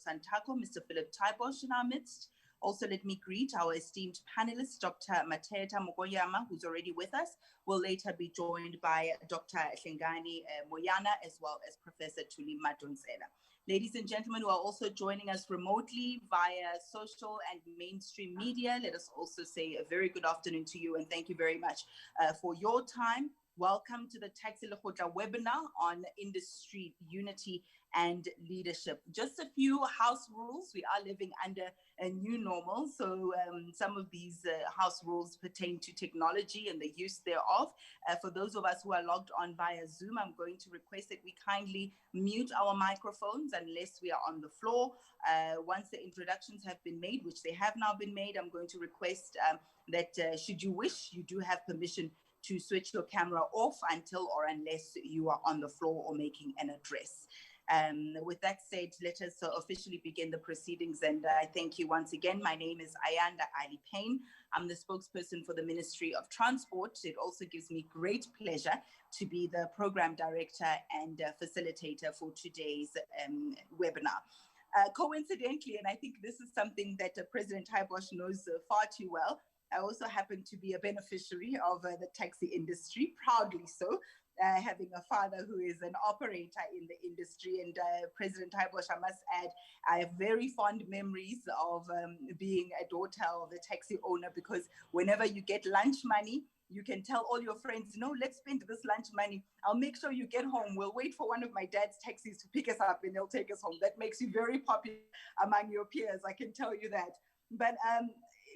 Santaco, Mr. Philip Taibosh, in our midst. Also, let me greet our esteemed panelists, Dr. Mateta Mogoyama, who's already with us, will later be joined by Dr. Lekgotla Moyana, as well as Professor Thuli Madonsela. Ladies and gentlemen who are also joining us remotely via social and mainstream media, let us also say a very good afternoon to you and thank you very much for your time. Welcome to the Taxi Lekgotla webinar on industry unity and leadership. Just a few house rules. We are living under a new normal, so some of these house rules pertain to technology and the use thereof. For those of us who are logged on via Zoom, I'm going to request that we kindly mute our microphones unless we are on the floor. Once the introductions have been made, which they have now been made, I'm going to request that should you wish, you do have permission to switch your camera off until or unless you are on the floor or making an address. With that said, let us officially begin the proceedings, and I thank you once again. My name is Ayanda Ali Payne. I'm the spokesperson for the Ministry of Transport. It also gives me great pleasure to be the program director and facilitator for today's webinar. Coincidentally, and I think this is something that President Taibosh knows far too well, I also happen to be a beneficiary of the taxi industry, proudly so, having a father who is an operator in the industry. And President Taibosh, I must add, I have very fond memories of being a daughter of a taxi owner, because whenever you get lunch money, you can tell all your friends, no, let's spend this lunch money. I'll make sure you get home. We'll wait for one of my dad's taxis to pick us up and they'll take us home. That makes you very popular among your peers, I can tell you that. But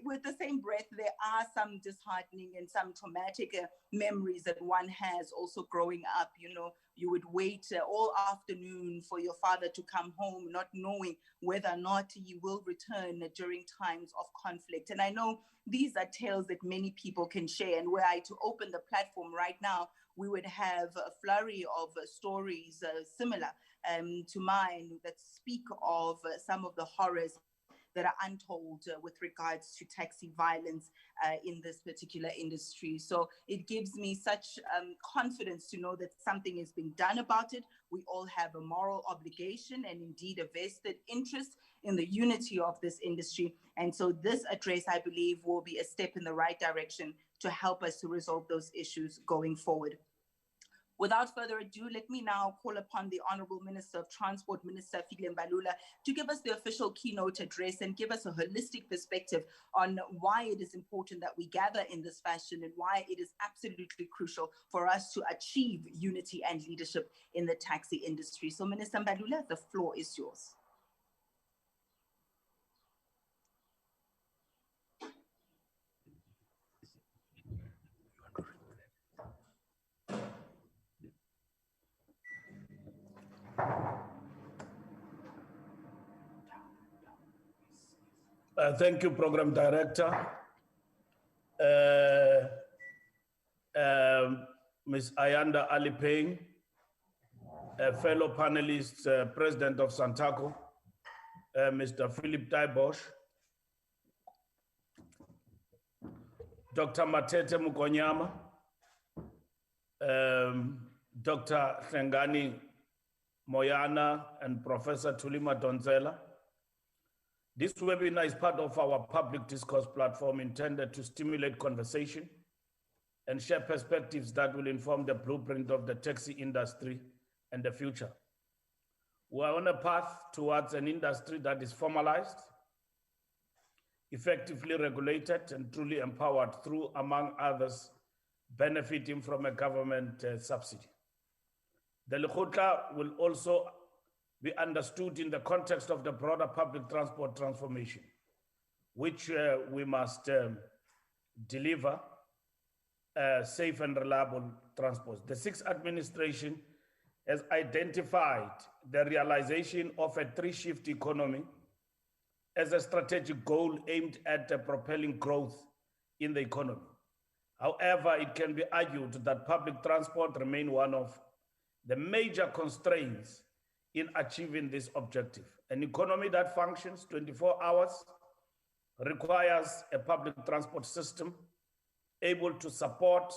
with the same breath, there are some disheartening and some traumatic memories that one has also growing up. You know, you would wait all afternoon for your father to come home, not knowing whether or not he will return during times of conflict. And I know these are tales that many people can share. And were I to open the platform right now, we would have a flurry of stories similar to mine that speak of some of the horrors that are untold with regards to taxi violence in this particular industry. So it gives me such confidence to know that something is being done about it. We all have a moral obligation and indeed a vested interest in the unity of this industry. And so this address, I believe, will be a step in the right direction to help us to resolve those issues going forward. Without further ado, let me now call upon the Honorable Minister of Transport, Minister Fikile Mbalula, to give us the official keynote address and give us a holistic perspective on why it is important that we gather in this fashion and why it is absolutely crucial for us to achieve unity and leadership in the taxi industry. So Minister Mbalula, the floor is yours. Thank you, Program Director. Ms. Ayanda Ali Payne, fellow panelists, President of Santaco, Mr. Philip Taibosh, Dr. Matete Mukonyama, Dr. Lekgotla Moyana, and Professor Thuli Madonsela. This webinar is part of our public discourse platform intended to stimulate conversation and share perspectives that will inform the blueprint of the taxi industry and the future. We are on a path towards an industry that is formalized, effectively regulated, and truly empowered through, among others, benefiting from a government subsidy. The Lekgotla will also be understood in the context of the broader public transport transformation, which we must deliver safe and reliable transport. The Sixth Administration has identified the realization of a three-shift economy as a strategic goal aimed at propelling growth in the economy. However, it can be argued that public transport remains one of the major constraints in achieving this objective. An economy that functions 24 hours requires a public transport system able to support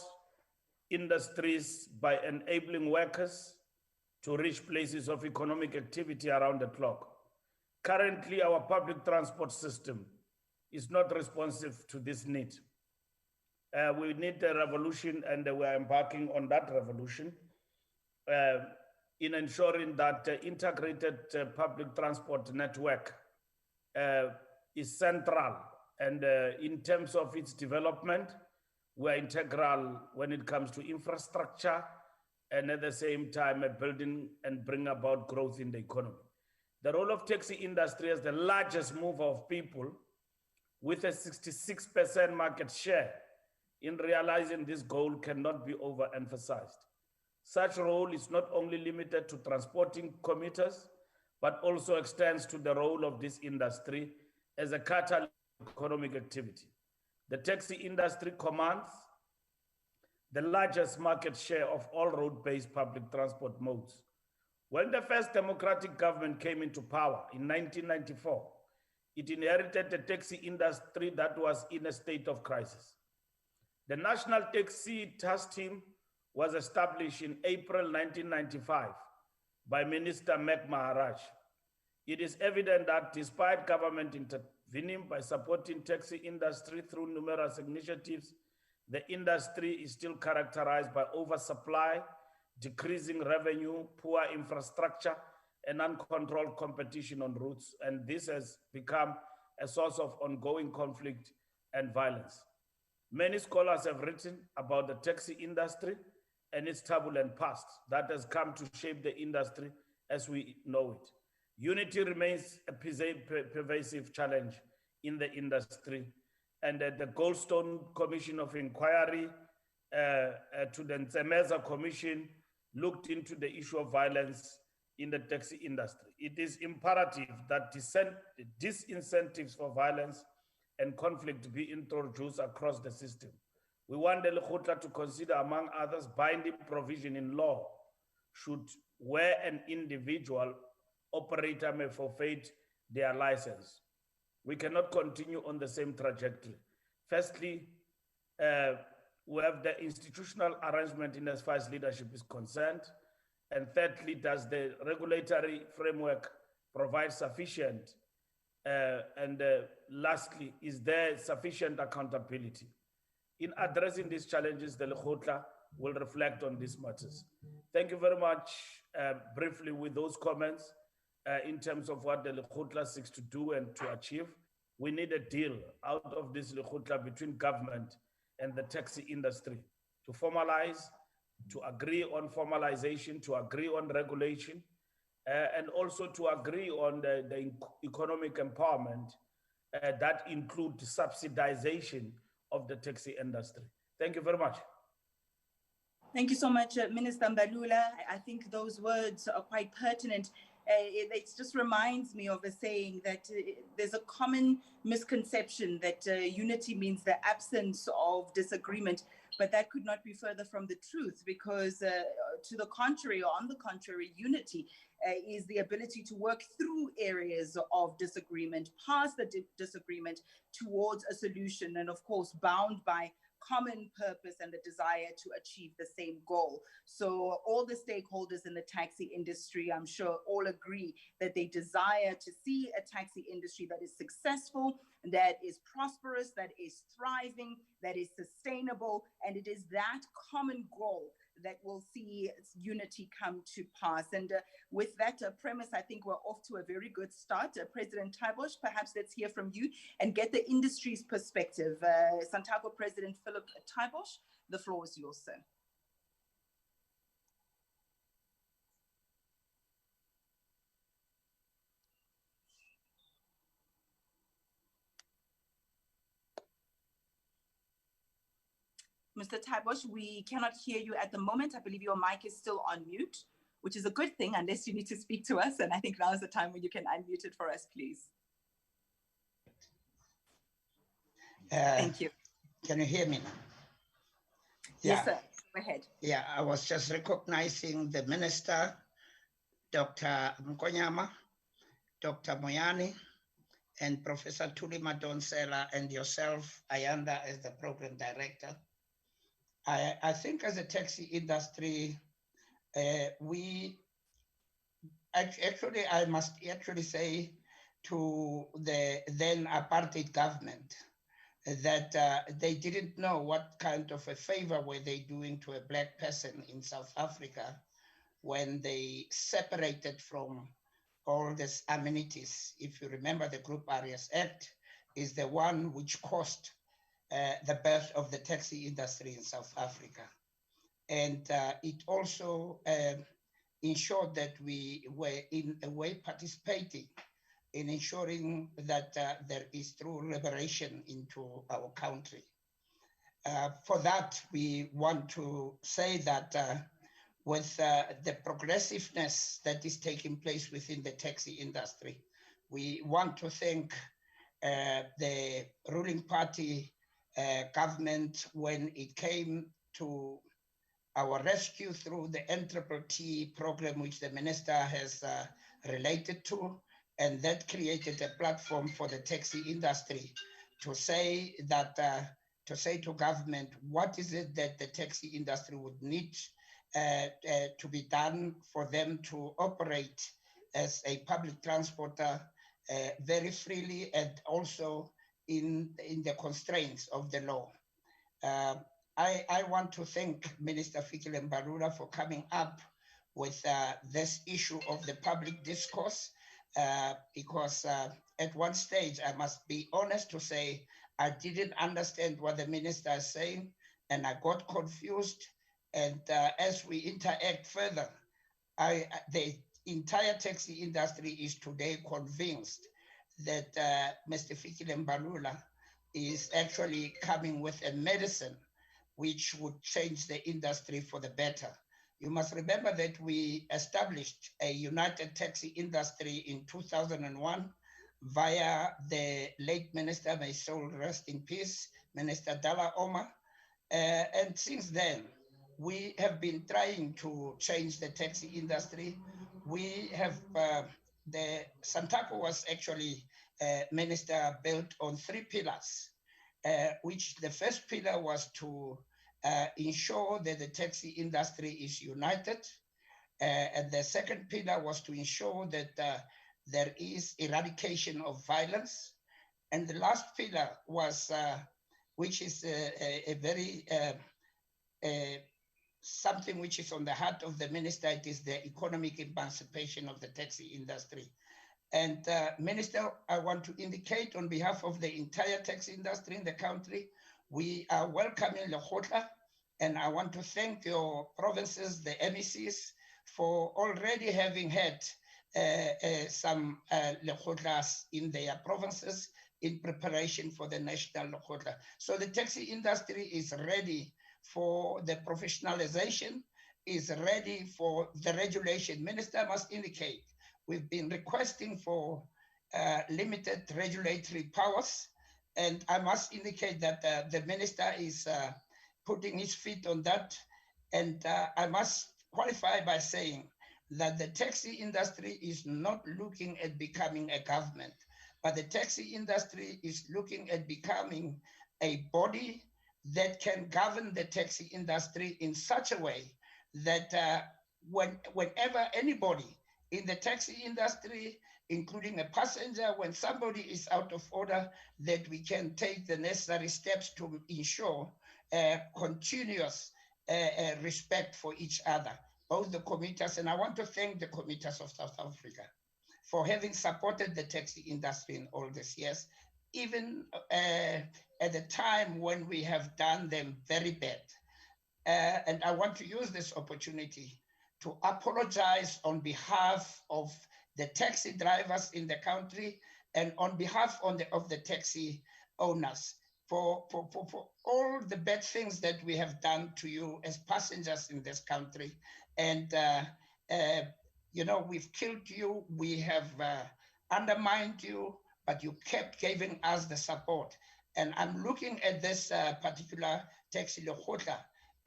industries by enabling workers to reach places of economic activity around the clock. currently our public transport system is not responsive to this need. We need a revolution, and we are embarking on that revolution in ensuring that integrated public transport network is central, and in terms of its development, we are integral when it comes to infrastructure, and at the same time building and bring about growth in the economy. The role of taxi industry as the largest mover of people with a 66% market share in realizing this goal cannot be overemphasized. Such role is not only limited to transporting commuters, but also extends to the role of this industry as a catalyst of economic activity. The taxi industry commands the largest market share of all road-based public transport modes. When the first democratic government came into power in 1994, it inherited a taxi industry that was in a state of crisis. The National Taxi Task Team was established in April 1995 by Minister Mek Maharaj. It is evident that despite government intervening by supporting taxi industry through numerous initiatives, the industry is still characterized by oversupply, decreasing revenue, poor infrastructure, and uncontrolled competition on routes, and this has become a source of ongoing conflict and violence. Many scholars have written about the taxi industry and its turbulent past that has come to shape the industry as we know it. Unity remains a pervasive challenge in the industry, and the Goldstone Commission of Inquiry to the Nzemeza Commission looked into the issue of violence in the taxi industry. It is imperative that disincentives for violence and conflict be introduced across the system. We want the Lekgotla to consider, among others, binding provision in law should where an individual operator may forfeit their license. We cannot continue on the same trajectory. Firstly, we have the institutional arrangement in as far as leadership is concerned. And thirdly, does the regulatory framework provide sufficient? And lastly, is there sufficient accountability? In addressing these challenges, the Lekgotla will reflect on these matters. Thank you very much. Briefly, with those comments, in terms of what the Lekgotla seeks to do and to achieve, we need a deal out of this Lekgotla between government and the taxi industry to formalize, to agree on formalization, to agree on regulation, and also to agree on the economic empowerment that include subsidization of the taxi industry. Thank you very much. Thank you so much, Minister Mbalula. I think those words are quite pertinent. It just reminds me of a saying that there's a common misconception that unity means the absence of disagreement, but that could not be further from the truth, because to the contrary, or on the contrary, unity is the ability to work through areas of disagreement, past the disagreement towards a solution, and of course, bound by common purpose and the desire to achieve the same goal. So all the stakeholders in the taxi industry, I'm sure, all agree that they desire to see a taxi industry that is successful, that is prosperous, that is thriving, that is sustainable, and it is that common goal that will see unity come to pass. And with that premise, I think we're off to a very good start. President Taibosh, perhaps let's hear from you and get the industry's perspective. Santaco President Philip Taibosh, the floor is yours, sir. Mr. Taibosh, we cannot hear you at the moment. I believe your mic is still on mute, which is a good thing unless you need to speak to us. And I think now is the time when you can unmute it for us, please. Thank you. Can you hear me now? Yes, sir. Go ahead. Yeah, I was just recognizing the minister, Dr. Mkonyama, Dr. Moyani, and Professor Tuli Madonsela, and yourself, Ayanda, as the program director. I think as a taxi industry, we actually, I must actually say to the then apartheid government that they didn't know what kind of a favor were they doing to a black person in South Africa when they separated from all these amenities. If you remember, the Group Areas Act is the one which caused the birth of the taxi industry in South Africa. And it also ensured that we were in a way participating in ensuring that there is true liberation into our country. For that, we want to say that with the progressiveness that is taking place within the taxi industry, we want to thank the ruling party government when it came to our rescue through the NTT program, which the minister has related to, and that created a platform for the taxi industry to say that, to say to government, what is it that the taxi industry would need to be done for them to operate as a public transporter very freely and also in the constraints of the law. I want to thank Minister Fikile Mbalula for coming up with this issue of the public discourse because at one stage, I must be honest to say, I didn't understand what the minister is saying and I got confused. And as we interact further, the entire taxi industry is today convinced that Mr. Fikile Mbalula is actually coming with a medicine which would change the industry for the better. You must remember that we established a united taxi industry in 2001 via the late minister, may soul rest in peace, Minister Dalla Oma. And since then, we have been trying to change the taxi industry. We have, the Santaco was actually, minister, built on 3 pillars, which the first pillar was to ensure that the taxi industry is united. And the second pillar was to ensure that there is eradication of violence. And the last pillar was, which is a very, something which is on the heart of the minister, it is the economic emancipation of the taxi industry. And Minister, I want to indicate on behalf of the entire taxi industry in the country, we are welcoming Lekgotla, and I want to thank your provinces, the MECs, for already having had some Lekgotlas in their provinces in preparation for the national Lekgotla. So the taxi industry is ready for the professionalization, is ready for the regulation. Minister must indicate, we've been requesting for limited regulatory powers, and I must indicate that the minister is putting his feet on that. And I must qualify by saying that the taxi industry is not looking at becoming a government, but the taxi industry is looking at becoming a body that can govern the taxi industry in such a way that whenever anybody in the taxi industry, including a passenger, when somebody is out of order, that we can take the necessary steps to ensure continuous respect for each other, both the commuters, and I want to thank the commuters of South Africa for having supported the taxi industry in all these years, even at the time when we have done them very bad. And I want to use this opportunity to apologize on behalf of the taxi drivers in the country and on behalf of the taxi owners for all the bad things that we have done to you as passengers in this country. And, you know, we've killed you, we have undermined you, but you kept giving us the support. And I'm looking at this particular taxi Lekgotla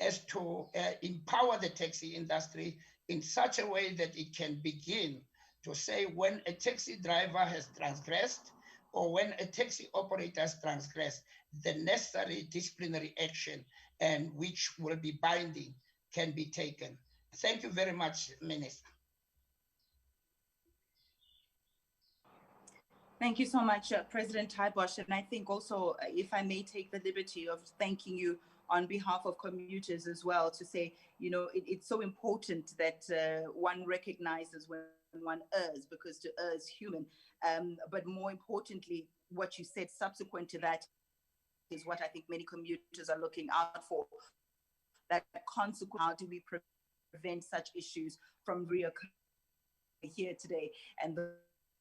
as to empower the taxi industry in such a way that it can begin to say when a taxi driver has transgressed or when a taxi operator has transgressed, the necessary disciplinary action and which will be binding can be taken. Thank you very much, Minister. Thank you so much, President Taibosh. And I think also, if I may take the liberty of thanking you on behalf of commuters as well, to say, you know, it's so important that one recognizes when one errs, because to err is human. But more importantly, what you said subsequent to that is what I think many commuters are looking out for. That consequence, how do we prevent such issues from reoccurring here today? And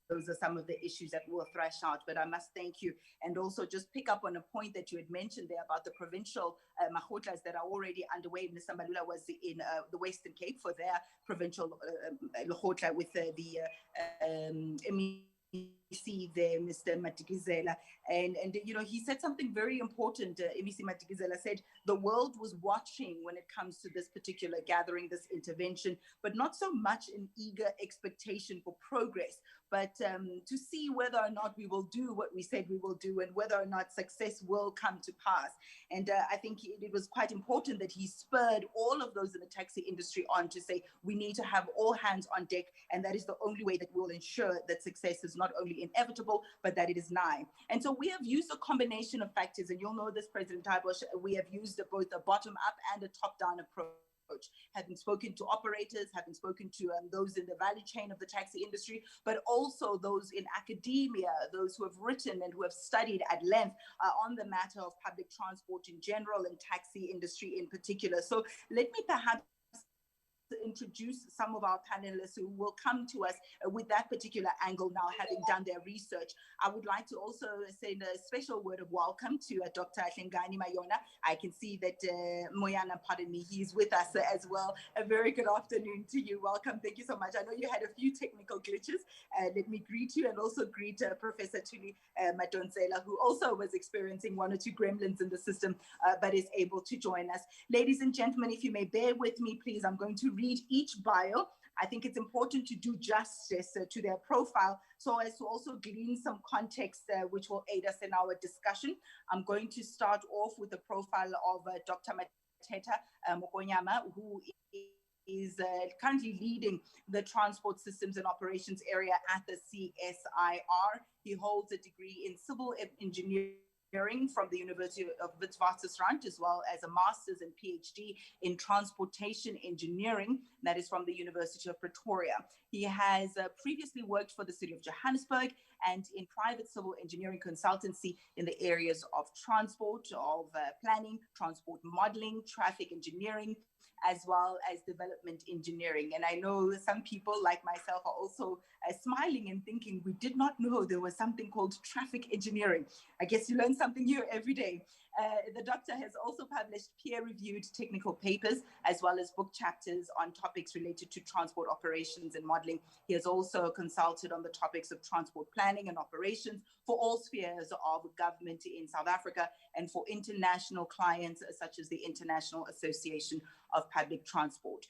those are some of the issues that we'll thrash out. But I must thank you, and also just pick up on a point that you had mentioned there about the provincial Lekgotlas that are already underway. Mr. Malula was in the Western Cape for their provincial Lekgotla with the MEC there, Mr. Matikizela. And you know, he said something very important. MEC Matikizela said the world was watching when it comes to this particular gathering, this intervention, but not so much in eager expectation for progress, but to see whether or not we will do what we said we will do, and whether or not success will come to pass. And I think it was quite important that he spurred all of those in the taxi industry on to say, we need to have all hands on deck, and that is the only way that we'll ensure that success is not only inevitable, but that it is nigh. And so we have used a combination of factors, and you'll know this, President Taibosh, we have used both a bottom-up and a top-down approach. Having spoken to operators, having spoken to those in the value chain of the taxi industry, but also those in academia, those who have written and who have studied at length on the matter of public transport in general and taxi industry in particular. So let me perhaps introduce some of our panelists who will come to us with that particular angle now, having done their research. I would like to also send a special word of welcome to Dr. Hlengani Mayona. I can see that Moyana, pardon me, he's with us as well. A very good afternoon to you. Welcome. Thank you so much. I know you had a few technical glitches. Let me greet you, and also greet Professor Tuli Madonsela, who also was experiencing one or two gremlins in the system, but is able to join us. Ladies and gentlemen, if you may bear with me, please, I'm going to read each bio. I think it's important to do justice to their profile so as to also glean some context which will aid us in our discussion. I'm going to start off with the profile of Dr. Mateta Mokonyama, who is currently leading the transport systems and operations area at the CSIR. He holds a degree in civil engineering from the University of Witwatersrand, as well as a master's and PhD in transportation engineering, that is from the University of Pretoria. He has previously worked for the city of Johannesburg and in private civil engineering consultancy in the areas of transport, of planning, transport modeling, traffic engineering, as well as development engineering. And I know some people like myself are also smiling and thinking, we did not know there was something called traffic engineering. I guess you learn something new every day. The doctor has also published peer-reviewed technical papers, as well as book chapters on topics related to transport operations and modeling. He has also consulted on the topics of transport planning and operations for all spheres of government in South Africa and for international clients such as the International Association of Public Transport.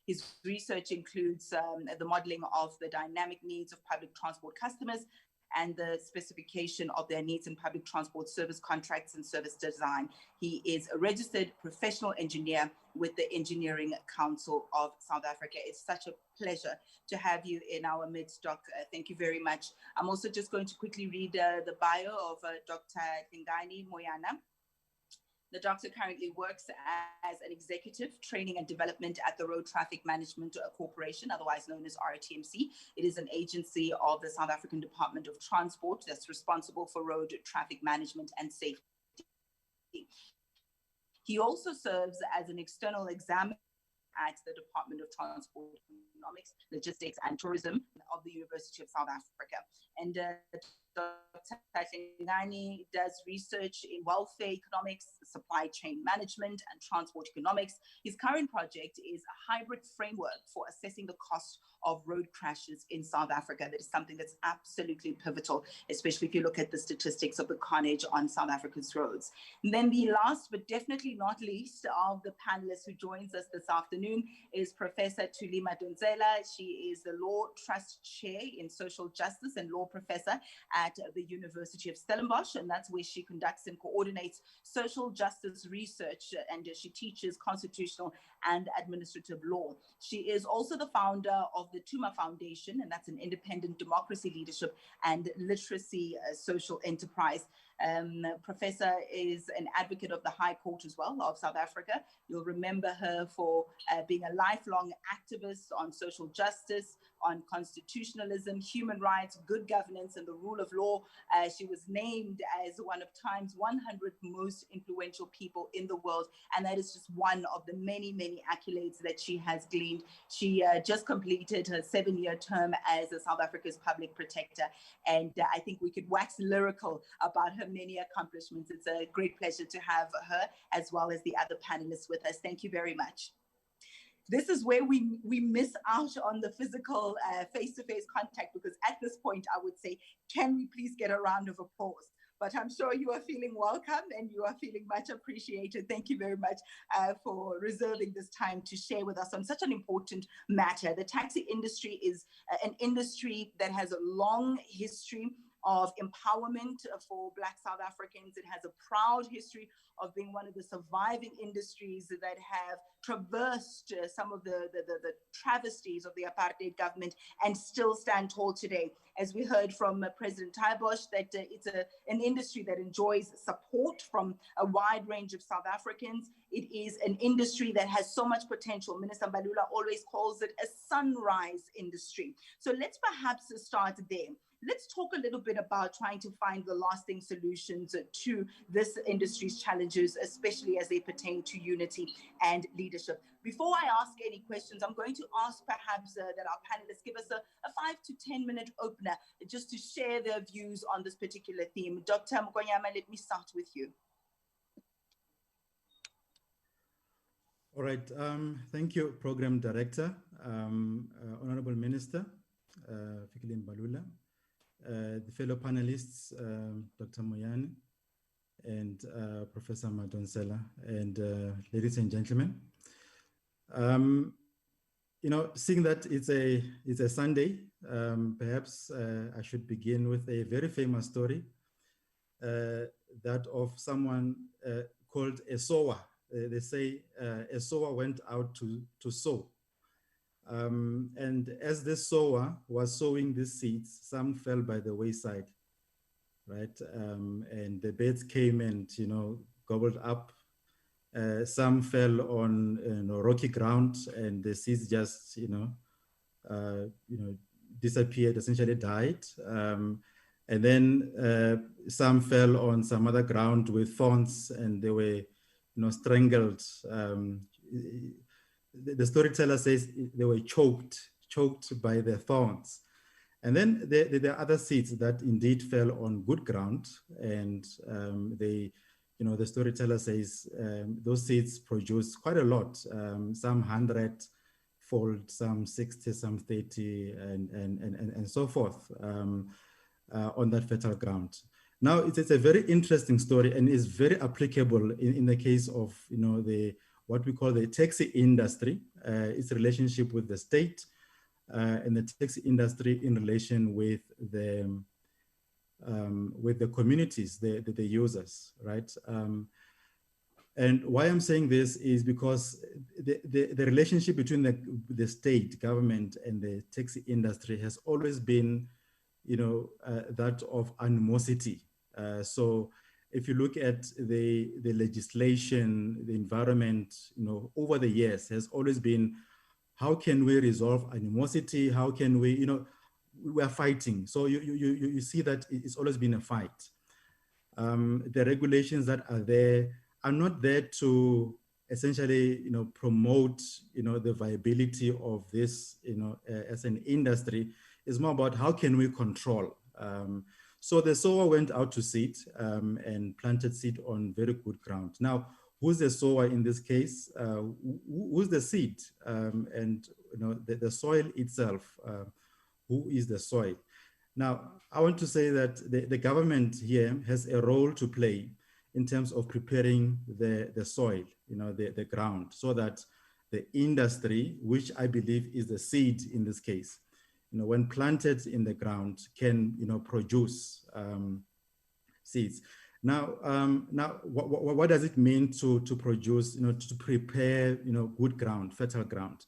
His research includes the modeling of the dynamic needs of public transport customers and the specification of their needs in public transport service contracts and service design. He is a registered professional engineer with the Engineering Council of South Africa. It's such a pleasure to have you in our midst, Doc. Thank you very much. I'm also just going to quickly read the bio of Dr. Hlengani Moyana. The doctor currently works as an executive training and development at the Road Traffic Management Corporation, otherwise known as RTMC. It is an agency of the South African Department of Transport that's responsible for road traffic management and safety. He also serves as an external examiner at the Department of Transport, Economics, Logistics and Tourism of the University of South Africa. And Dr. Hlengani does research in welfare economics, supply chain management, and transport economics. His current project is a hybrid framework for assessing the cost of road crashes in South Africa. That is something that's absolutely pivotal, especially if you look at the statistics of the carnage on South Africa's roads. And then the last, but definitely not least, of the panelists who joins us this afternoon is Professor Tuli Madonsela. She is the Law Trust Chair in Social Justice and Law Professor at the University of Stellenbosch, and that's where she conducts and coordinates social justice research, and she teaches constitutional and administrative law. She is also the founder of the Tuma Foundation, and that's an independent democracy leadership and literacy social enterprise. Professor is an advocate of the High Court as well of South Africa. You'll remember her for being a lifelong activist on social justice, on constitutionalism, human rights, good governance, and the rule of law. She was named as one of Time's 100 most influential people in the world, and that is just one of the many, many accolades that she has gleaned. She just completed her 7-year term as South Africa's public protector, and I think we could wax lyrical about her many accomplishments. It's a great pleasure to have her as well as the other panelists with us. Thank you very much. This is where we miss out on the physical face-to-face contact, because at this point I would say, can we please get a round of applause? But I'm sure you are feeling welcome and you are feeling much appreciated. Thank you very much for reserving this time to share with us on such an important matter. The taxi industry is an industry that has a long history of empowerment for Black South Africans. It has a proud history of being one of the surviving industries that have traversed some of the travesties of the apartheid government and still stand tall today. As we heard from President Taibosh, that it's an industry that enjoys support from a wide range of South Africans. It is an industry that has so much potential. Minister Mbalula always calls it a sunrise industry. So let's perhaps start there. Let's talk a little bit about trying to find the lasting solutions to this industry's challenges, especially as they pertain to unity and leadership. Before I ask any questions, I'm going to ask perhaps that our panelists give us a 5 to 10 minute opener just to share their views on this particular theme. Dr. Mokonyama, let me start with you. All right, thank you, Program Director, Honorable Minister, Fikile Mbalula, the fellow panelists, Dr. Moyane and Professor Madonsela, and ladies and gentlemen. You know, seeing that it's a Sunday, perhaps I should begin with a very famous story, that of someone called a sower. They say a sower went out to sow. And as the sower was sowing these seeds, some fell by the wayside, right? And the birds came and, you know, gobbled up. Some fell on rocky ground, and the seeds just, disappeared, essentially died. And then some fell on some other ground with thorns, and they were, strangled. The storyteller says they were choked by the thorns. And then there are other seeds that indeed fell on good ground, and the storyteller says those seeds produce quite a lot, some 100-fold, some 60, some 30, and so forth on that fertile ground. Now, it's a very interesting story, and is very applicable in the case of what we call the taxi industry, its relationship with the state, and the taxi industry in relation with the communities, the users, right? And why I'm saying this is because the relationship between the state government and the taxi industry has always been, that of animosity. So if you look at the legislation, the environment, over the years has always been, how can we resolve animosity? How can we, we are fighting. So you see that it's always been a fight. The regulations that are there are not there to essentially, promote, the viability of this, as an industry. It's more about how can we control. So the sower went out to seed and planted seed on very good ground. Now, who's the sower in this case? Who's the seed? And the soil itself, who is the soil? Now, I want to say that the government here has a role to play in terms of preparing the soil, the ground, so that the industry, which I believe is the seed in this case, when planted in the ground, can, produce seeds. Now, what does it mean to produce, to prepare, good ground, fertile ground?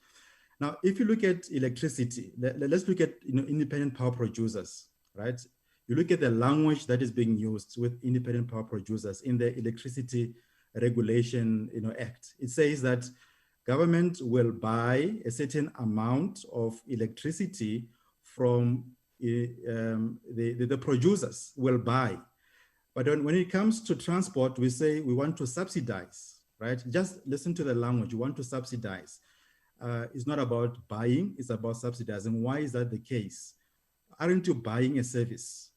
Now, if you look at electricity, let's look at, independent power producers, right? You look at the language that is being used with independent power producers in the Electricity Regulation, Act. It says that government will buy a certain amount of electricity from the producers will buy. But when it comes to transport, we say we want to subsidize, right? Just listen to the language, you want to subsidize. It's not about buying, it's about subsidizing. Why is that the case? Aren't you buying a service?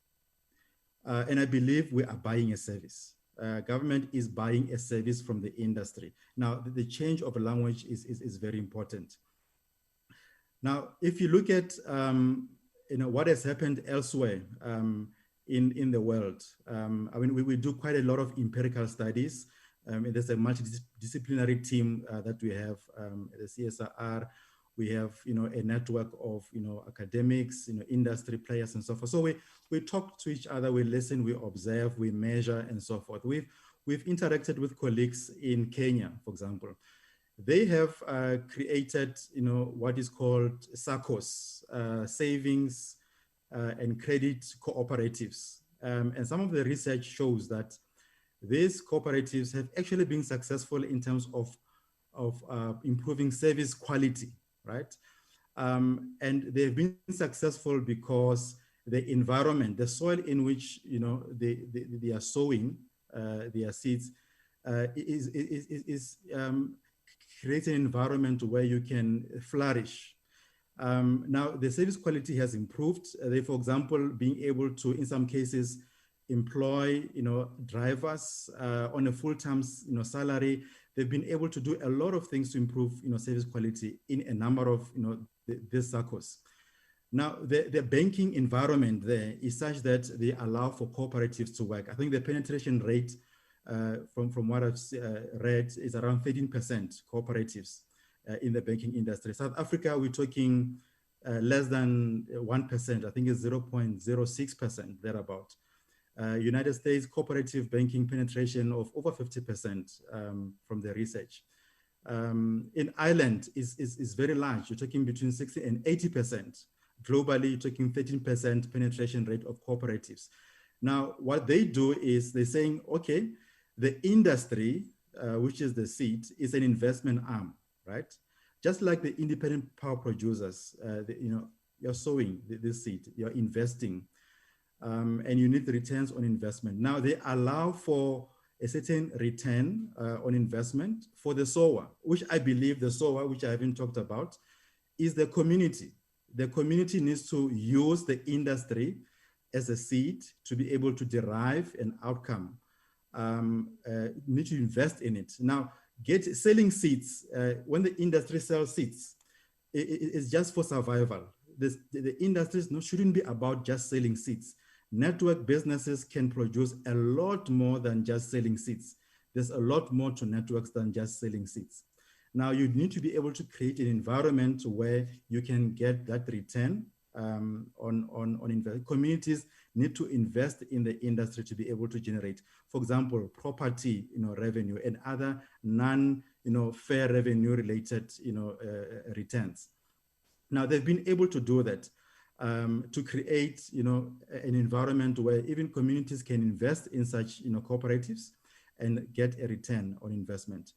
And I believe we are buying a service. Government is buying a service from the industry. Now, the change of language is very important. Now, if you look at what has happened elsewhere in the world, I mean, we do quite a lot of empirical studies. There's a multidisciplinary team that we have, the CSRR. We have, a network of, academics, industry players and so forth. So we talk to each other, we listen, we observe, we measure and so forth. We've interacted with colleagues in Kenya, for example. They have created, what is called SACCOs, savings and credit cooperatives. And some of the research shows that these cooperatives have actually been successful in terms of improving service quality, right? And they've been successful because the environment, the soil in which they are sowing their seeds creates an environment where you can flourish. Now the service quality has improved. They, for example, being able to, in some cases, employ drivers on a full-time salary. They've been able to do a lot of things to improve service quality in a number of these circles. Now the banking environment there is such that they allow for cooperatives to work. I think the penetration rate from what I've read is around 13% cooperatives in the banking industry. South Africa, we're talking less than 1%. I think it's 0.06% thereabout. United States cooperative banking penetration of over 50% from the research. In Ireland is very large. You're talking between 60 and 80%. Globally, you're talking 13% penetration rate of cooperatives. Now, what they do is they're saying, okay, the industry, which is the seed, is an investment arm, right? Just like the independent power producers, you're sowing this seed, you're investing. And you need the returns on investment. Now they allow for a certain return on investment for the sower, which I believe the sower, which I haven't talked about, is the community. The community needs to use the industry as a seed to be able to derive an outcome, need to invest in it. Now, selling seeds, when the industry sells seeds, it's just for survival. The industry shouldn't be about just selling seeds. Network businesses can produce a lot more than just selling seeds. There's a lot more to networks than just selling seeds. Now you need to be able to create an environment where you can get that return on investment. Communities need to invest in the industry to be able to generate, for example, property, revenue and other fair revenue related, returns. Now they've been able to do that. To create, an environment where even communities can invest in such, cooperatives and get a return on investment.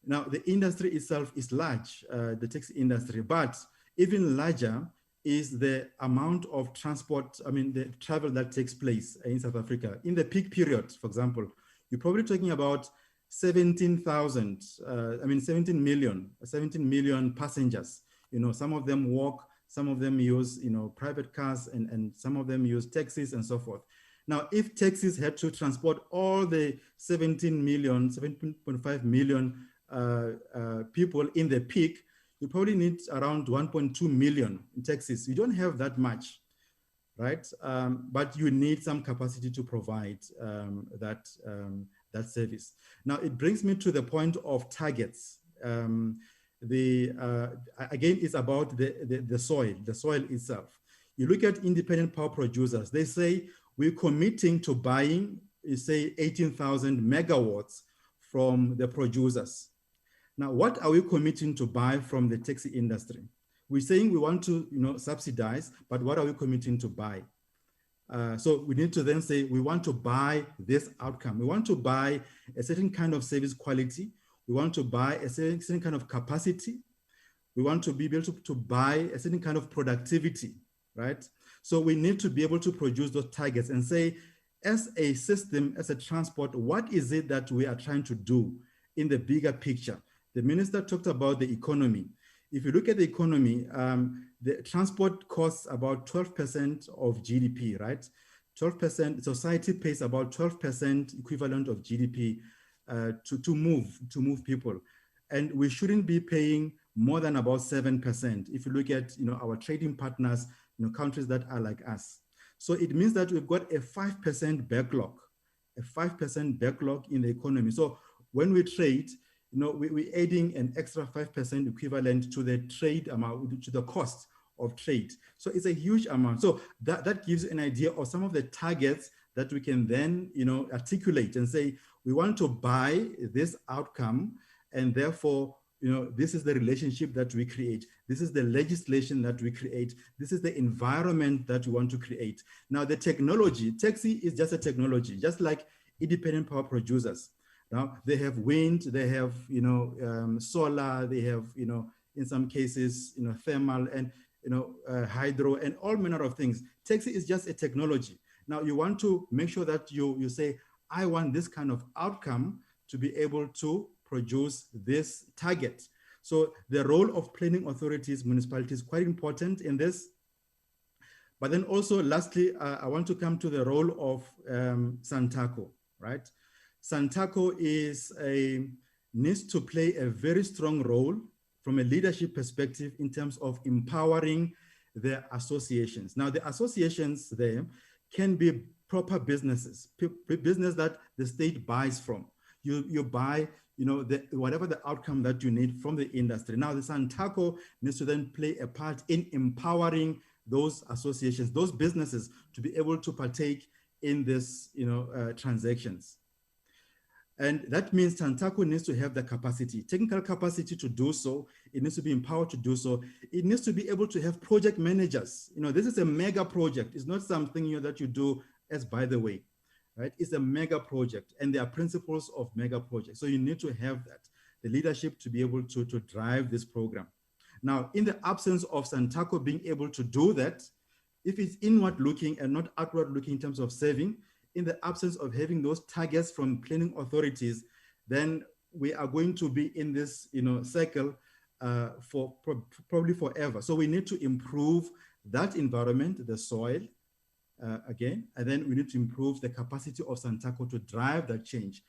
Now, the industry itself is large, the taxi industry, but even larger is the amount of transport, the travel that takes place in South Africa. In the peak period, for example, you're probably talking about 17 million passengers. Some of them walk, some of them use, private cars, and some of them use taxis and so forth. Now, if taxis had to transport all the 17.5 million people in the peak, you probably need around 1.2 million in taxis. You don't have that much, right? But you need some capacity to provide that service. Now, it brings me to the point of targets. Again, it's about the soil itself. You look at independent power producers, they say we're committing to buying, say, 18,000 megawatts from the producers. Now, what are we committing to buy from the taxi industry? We're saying we want to, subsidize, but what are we committing to buy? So we need to then say, we want to buy this outcome. We want to buy a certain kind of service quality. We want to buy a certain kind of capacity. We want to be able to buy a certain kind of productivity, right? So we need to be able to produce those targets and say, as a system, as a transport, what is it that we are trying to do in the bigger picture? The minister talked about the economy. If you look at the economy, the transport costs about 12% of GDP, right? 12%, society pays about 12% equivalent of GDP to move people. And we shouldn't be paying more than about 7%. If you look at our trading partners, countries that are like us. So it means that we've got a 5% backlog, in the economy. So when we trade, we're adding an extra 5% equivalent to the trade amount, to the cost of trade. So it's a huge amount. So that gives an idea of some of the targets that we can then, articulate and say, we want to buy this outcome, and therefore, this is the relationship that we create. This is the legislation that we create. This is the environment that we want to create. Now, the technology, taxi is just a technology, just like independent power producers. Now, they have wind, they have, solar, they have, in some cases, thermal and, hydro and all manner of things. Taxi is just a technology. Now, you want to make sure that you say, I want this kind of outcome to be able to produce this target. So the role of planning authorities, municipalities, is quite important in this. But then also, lastly, I want to come to the role of Santaco, right? Santaco needs to play a very strong role from a leadership perspective in terms of empowering the associations. Now, the associations there can be proper businesses, business that the state buys from. You buy, whatever the outcome that you need from the industry. Now, the Santaco needs to then play a part in empowering those associations, those businesses, to be able to partake in this, transactions. And that means Santaco needs to have the capacity, technical capacity to do so. It needs to be empowered to do so. It needs to be able to have project managers. This is a mega project. It's not something that you do as by the way, right? It's a mega project, and there are principles of mega projects. So you need to have that, the leadership to be able to drive this program. Now, in the absence of Santaco being able to do that, if it's inward looking and not outward looking in terms of saving, in the absence of having those targets from planning authorities, then we are going to be in this cycle for probably forever. So we need to improve that environment, the soil, again, and then we need to improve the capacity of Santaco to drive that change,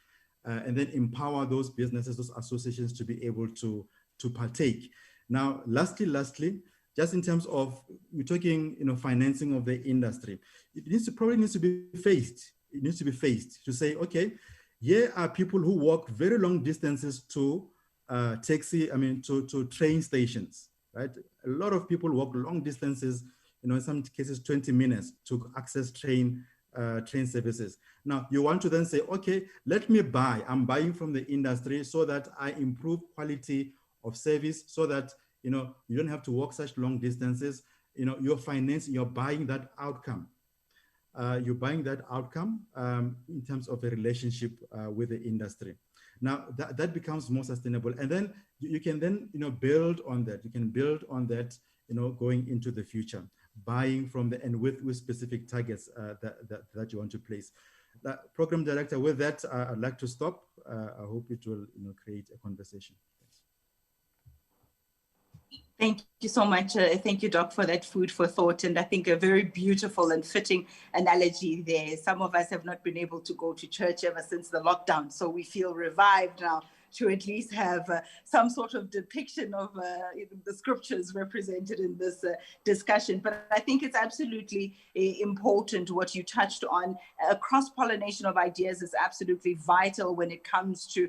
and then empower those businesses, those associations to be able to partake. Now, lastly, just in terms of, we're talking, financing of the industry, it probably needs to be faced. It needs to be faced to say, okay, here are people who walk very long distances to to train stations, right? A lot of people walk long distances, in some cases 20 minutes to access train services. Now, you want to then say, okay, let me buy. I'm buying from the industry so that I improve quality of service, so that you don't have to walk such long distances. You're financing, you're buying that outcome. You're buying that outcome in terms of a relationship with the industry. Now that becomes more sustainable, and then you can then build on that. You can build on that going into the future, buying from the and with specific targets that you want to place. Program director, with that, I'd like to stop. I hope it will create a conversation. Thank you so much. Thank you, Doc, for that food for thought. And I think a very beautiful and fitting analogy there. Some of us have not been able to go to church ever since the lockdown. So we feel revived now to at least have some sort of depiction of the scriptures represented in this discussion. But I think it's absolutely important what you touched on. Cross-pollination of ideas is absolutely vital when it comes to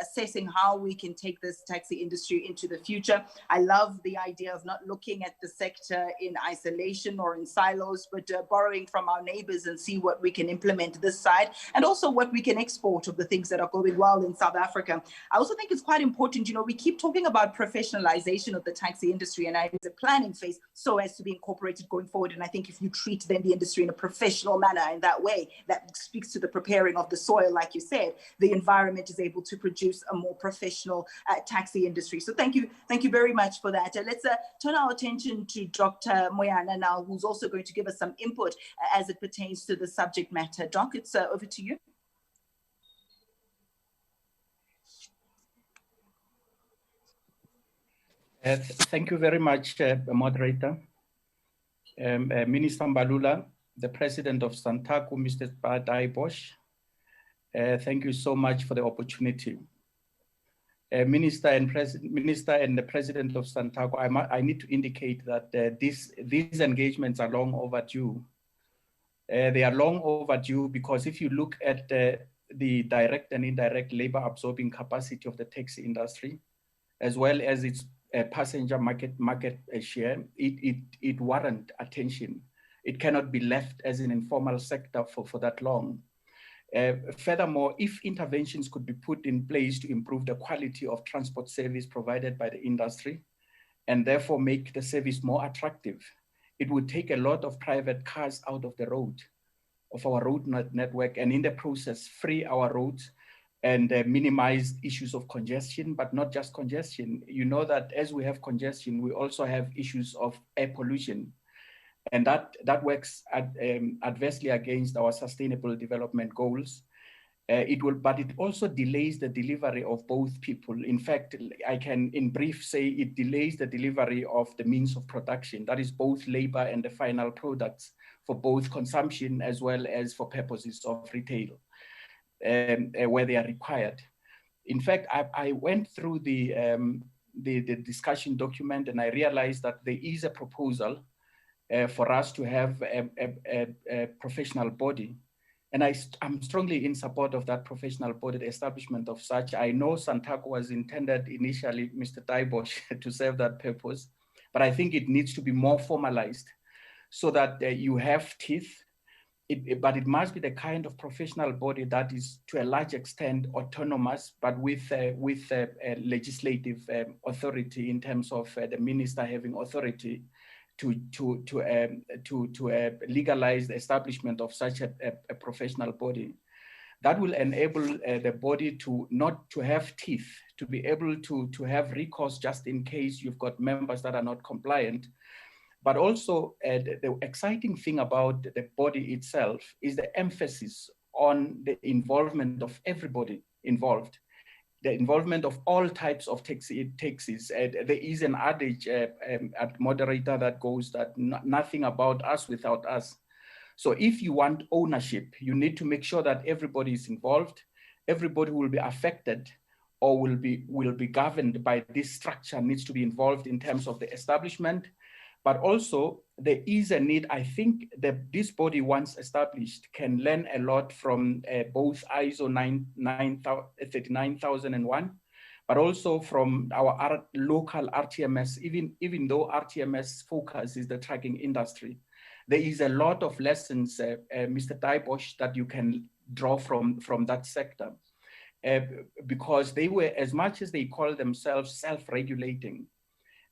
assessing how we can take this taxi industry into the future. I love the idea of not looking at the sector in isolation or in silos, but borrowing from our neighbors and see what we can implement this side, and also what we can export of the things that are going well in South Africa. I also think it's quite important, we keep talking about professionalization of the taxi industry, and it's a planning phase so as to be incorporated going forward. And I think if you treat then the industry in a professional manner in that way, that speaks to the preparing of the soil, like you said, the environment is able to produce a more professional taxi industry. So thank you very much for that. Let's turn our attention to Dr. Moyana now, who's also going to give us some input as it pertains to the subject matter. Doc, it's over to you. Thank you very much, moderator. Minister Mbalula, the president of Santaco, Mr. Daibosh, thank you so much for the opportunity. Minister and the president of Santaco, I need to indicate that these engagements are long overdue. They are long overdue because if you look at the direct and indirect labor absorbing capacity of the taxi industry, as well as its passenger market share, it warrants attention. It cannot be left as an informal sector for that long. Furthermore, if interventions could be put in place to improve the quality of transport service provided by the industry, and therefore make the service more attractive, it would take a lot of private cars out of the road, of our road network, and in the process, free our roads and minimize issues of congestion, but not just congestion. You know that as we have congestion, we also have issues of air pollution. And that works adversely against our sustainable development goals. But it also delays the delivery of both people. In fact, I can in brief say it delays the delivery of the means of production. That is both labor and the final products for both consumption as well as for purposes of retail, where they are required. In fact, I went through the discussion document and I realized that there is a proposal for us to have a professional body. And I'm strongly in support of that professional body, the establishment of such. I know Santaco was intended initially, Mr. Daibosh, to serve that purpose, but I think it needs to be more formalized so that you have teeth, but it must be the kind of professional body that is to a large extent autonomous, but with legislative authority in terms of the minister having authority to legalize the establishment of such a professional body. That will enable the body to not to have teeth, to be able to have recourse just in case you've got members that are not compliant. But also the exciting thing about the body itself is the emphasis on the involvement of everybody involved. The involvement of all types of taxis. There is an adage at moderator that goes that nothing about us without us. So if you want ownership, you need to make sure that everybody is involved, everybody who will be affected or will be governed by this structure needs to be involved in terms of the establishment. But also there is a need, I think that this body once established can learn a lot from both ISO 39001, but also from our local RTMS, even though RTMS focus is the trucking industry. There is a lot of lessons, Mr. Daibosh, that you can draw from that sector. Because they were, as much as they call themselves self-regulating,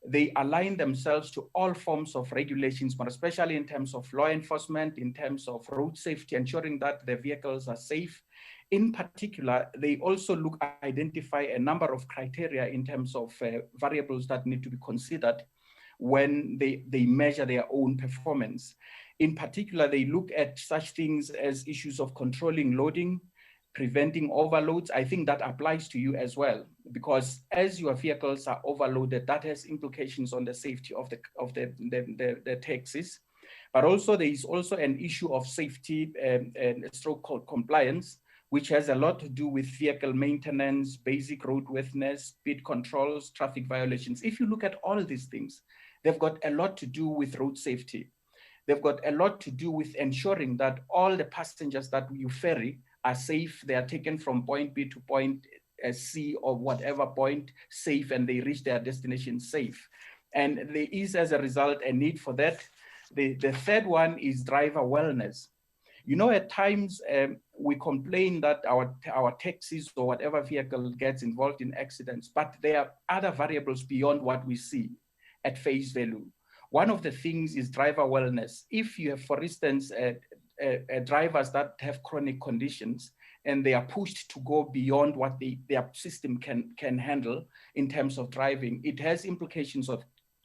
they align themselves to all forms of regulations, but especially in terms of law enforcement, in terms of road safety, ensuring that the vehicles are safe. In particular, they also identify a number of criteria in terms of variables that need to be considered when they measure their own performance. In particular, they look at such things as issues of controlling loading, preventing overloads. I think that applies to you as well, because as your vehicles are overloaded, that has implications on the safety of the taxis. But also there is also an issue of safety and stroke compliance which has a lot to do with vehicle maintenance, basic roadworthiness, speed controls, traffic violations. If you look at all these things, they've got a lot to do with road safety. They've got a lot to do with ensuring that all the passengers that you ferry are safe. They are taken from point B to point C or whatever point safe, and they reach their destination safe. And there is, as a result, a need for that. The third one is driver wellness. You know, at times we complain that our taxis or whatever vehicle gets involved in accidents, but there are other variables beyond what we see at face value. One of the things is driver wellness. If you have, for instance, drivers that have chronic conditions and they are pushed to go beyond what their system can handle in terms of driving, it has implications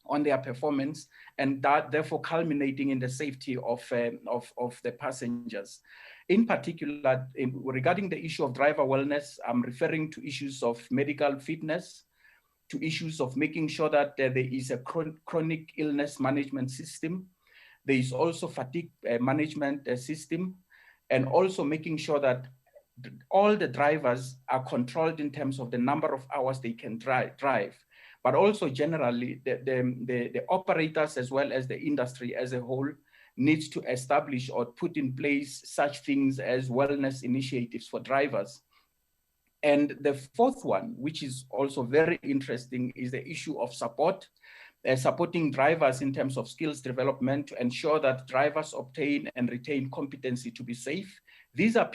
on their performance, and that therefore culminating in the safety of the passengers. In particular, regarding the issue of driver wellness, I'm referring to issues of medical fitness, to issues of making sure that there is a chronic illness management system. There is also fatigue management system, and also making sure that all the drivers are controlled in terms of the number of hours they can drive. But also generally, the operators as well as the industry as a whole needs to establish or put in place such things as wellness initiatives for drivers. And the fourth one, which is also very interesting, is the issue of support, supporting drivers in terms of skills development to ensure that drivers obtain and retain competency to be safe. These are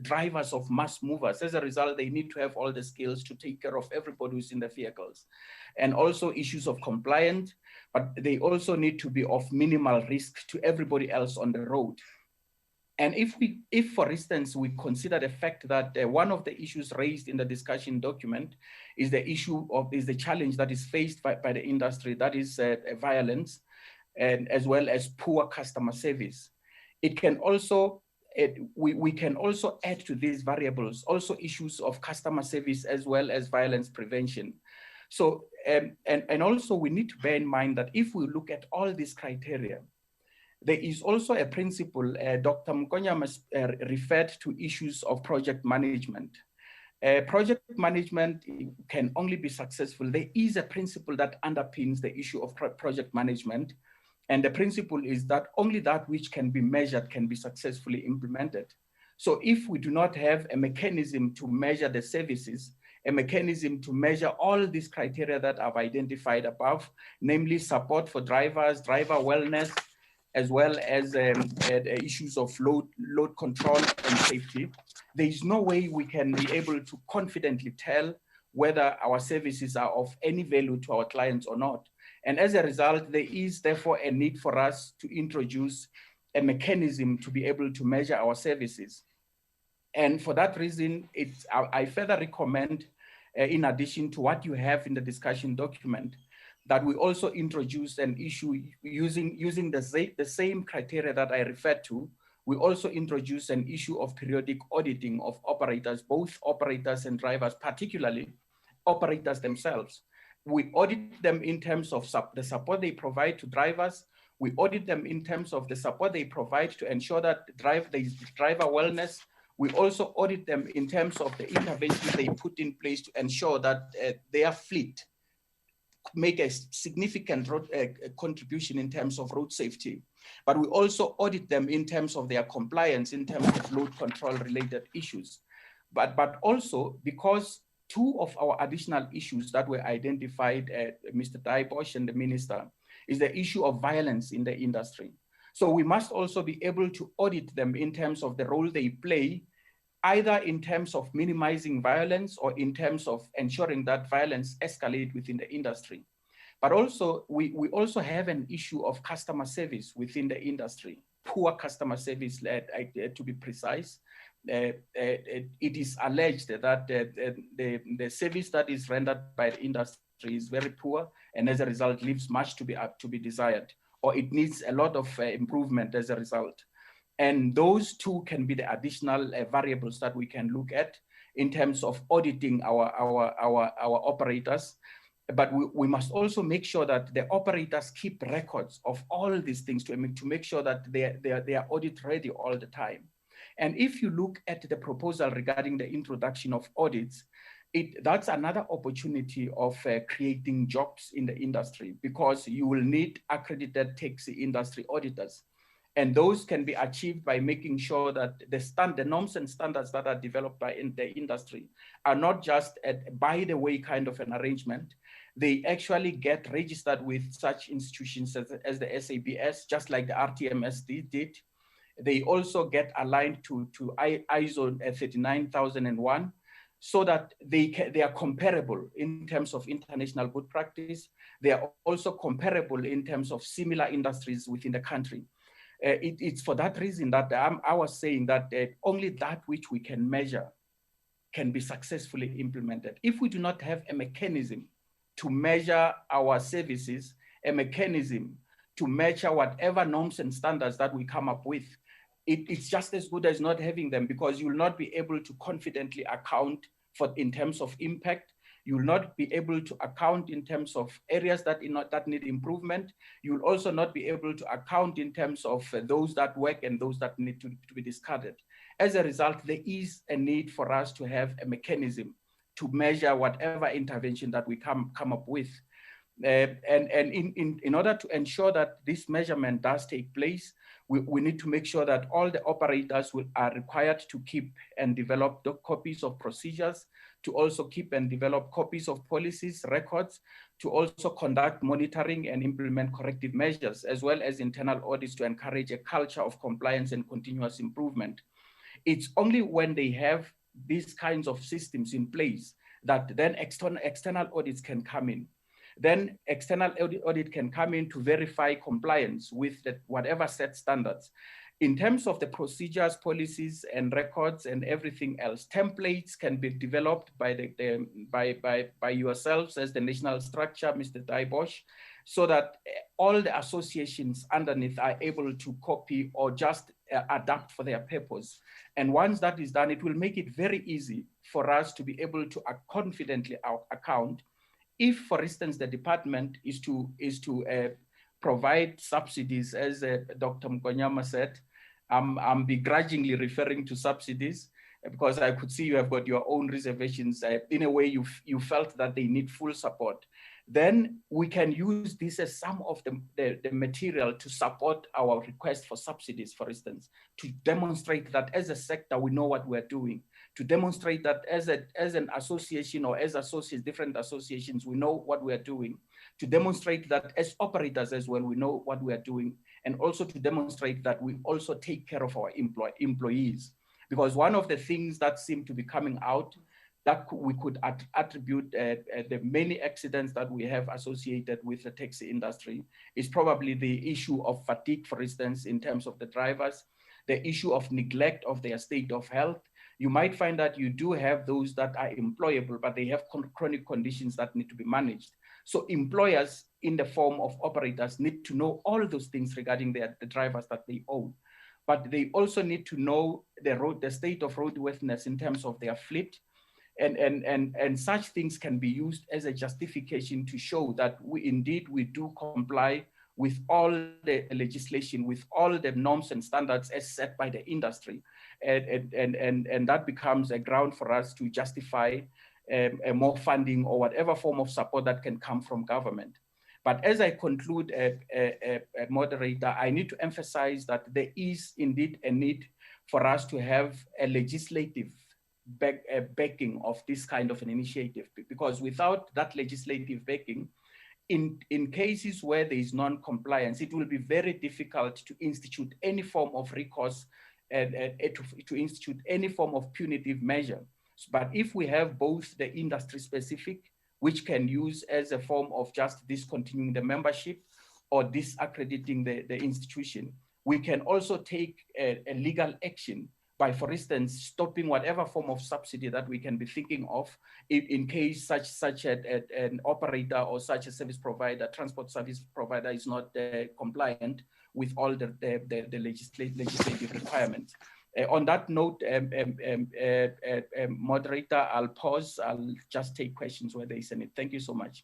drivers of mass movers. As a result, they need to have all the skills to take care of everybody who's in the vehicles. And also issues of compliance, but they also need to be of minimal risk to everybody else on the road. And if for instance, we consider the fact that one of the issues raised in the discussion document is the challenge that is faced by the industry, that is violence, and as well as poor customer service. It can also, we can also add to these variables also issues of customer service as well as violence prevention. So, and also we need to bear in mind that if we look at all these criteria, there is also a principle, Dr. Mkonyama referred to issues of project management. Project management can only be successful. There is a principle that underpins the issue of project management. And the principle is that only that which can be measured can be successfully implemented. So if we do not have a mechanism to measure the services, a mechanism to measure all these criteria that I've identified above, namely support for drivers, driver wellness, as well as issues of load control and safety, there is no way we can be able to confidently tell whether our services are of any value to our clients or not. And as a result, there is therefore a need for us to introduce a mechanism to be able to measure our services. And for that reason, I further recommend, in addition to what you have in the discussion document, that we also introduce an issue using the same criteria that I referred to. We also introduce an issue of periodic auditing of operators, both operators and drivers, particularly operators themselves. We audit them in terms of the support they provide to drivers. We audit them in terms of the support they provide to ensure that there is driver wellness. We also audit them in terms of the interventions they put in place to ensure that their fleet make a significant contribution in terms of road safety. But we also audit them in terms of their compliance, in terms of load control related issues. But also because two of our additional issues that were identified, Mr. Daibosh and the Minister, is the issue of violence in the industry. So we must also be able to audit them in terms of the role they play, either in terms of minimizing violence or in terms of ensuring that violence escalates within the industry. But also, we also have an issue of customer service within the industry, poor customer service, to be precise. It is alleged that the service that is rendered by the industry is very poor, and as a result leaves much to be desired, or it needs a lot of improvement as a result. And those two can be the additional variables that we can look at in terms of auditing our operators. But we must also make sure that the operators keep records of all these things to make sure that they are audit ready all the time. And if you look at the proposal regarding the introduction of audits, that's another opportunity of creating jobs in the industry, because you will need accredited taxi industry auditors. And those can be achieved by making sure that the norms and standards that are developed by the industry are not just a by the way kind of an arrangement. They actually get registered with such institutions as the SABS, just like the RTMS did. They also get aligned to ISO 39001, so that they are comparable in terms of international good practice. They are also comparable in terms of similar industries within the country. It's for that reason that I was saying that only that which we can measure can be successfully implemented. If we do not have a mechanism to measure our services, a mechanism to measure whatever norms and standards that we come up with, it's just as good as not having them, because you will not be able to confidently account for in terms of impact. You will not be able to account in terms of areas that need improvement. You will also not be able to account in terms of those that work and those that need to be discarded. As a result, there is a need for us to have a mechanism to measure whatever intervention that we come up with. And in order to ensure that this measurement does take place, we need to make sure that all the operators are required to keep and develop the copies of procedures, to also keep and develop copies of policies, records, to also conduct monitoring and implement corrective measures, as well as internal audits to encourage a culture of compliance and continuous improvement. It's only when they have these kinds of systems in place that then external audits can come in. Then external audit can come in to verify compliance with whatever set standards. In terms of the procedures, policies, and records and everything else, templates can be developed by yourselves as the national structure, Mr. Daibosh, so that all the associations underneath are able to copy or just adapt for their purpose. And once that is done, it will make it very easy for us to be able to confidently account if, for instance, the department is to provide subsidies, as Dr. Mkonyama said. I'm begrudgingly referring to subsidies because I could see you have got your own reservations. In a way, you felt that they need full support. Then we can use this as some of the material to support our request for subsidies, for instance, to demonstrate that as a sector, we know what we're doing, to demonstrate that as an association or as associates, different associations, we know what we're doing, to demonstrate that as operators as well, we know what we're doing, and also to demonstrate that we also take care of our employees. Because one of the things that seem to be coming out that we could attribute the many accidents that we have associated with the taxi industry is probably the issue of fatigue, for instance, in terms of the drivers, the issue of neglect of their state of health. You might find that you do have those that are employable, but they have chronic conditions that need to be managed. So employers in the form of operators need to know all those things regarding the drivers that they own. But they also need to know the state of roadworthiness in terms of their fleet. And such things can be used as a justification to show that we do comply with all the legislation, with all the norms and standards as set by the industry. And that becomes a ground for us to justify more funding or whatever form of support that can come from government. But as I conclude, moderator, I need to emphasize that there is indeed a need for us to have a legislative backing of this kind of an initiative, because without that legislative backing, in cases where there is non-compliance, it will be very difficult to institute any form of recourse and to institute any form of punitive measure. But if we have both the industry specific, which can use as a form of just discontinuing the membership or disaccrediting the institution, we can also take a legal action by, for instance, stopping whatever form of subsidy that we can be thinking of in case such an operator or such a service provider, transport service provider, is not compliant with all the legislative requirements. On that note, moderator, I'll pause. I'll just take questions where there is any. Thank you so much.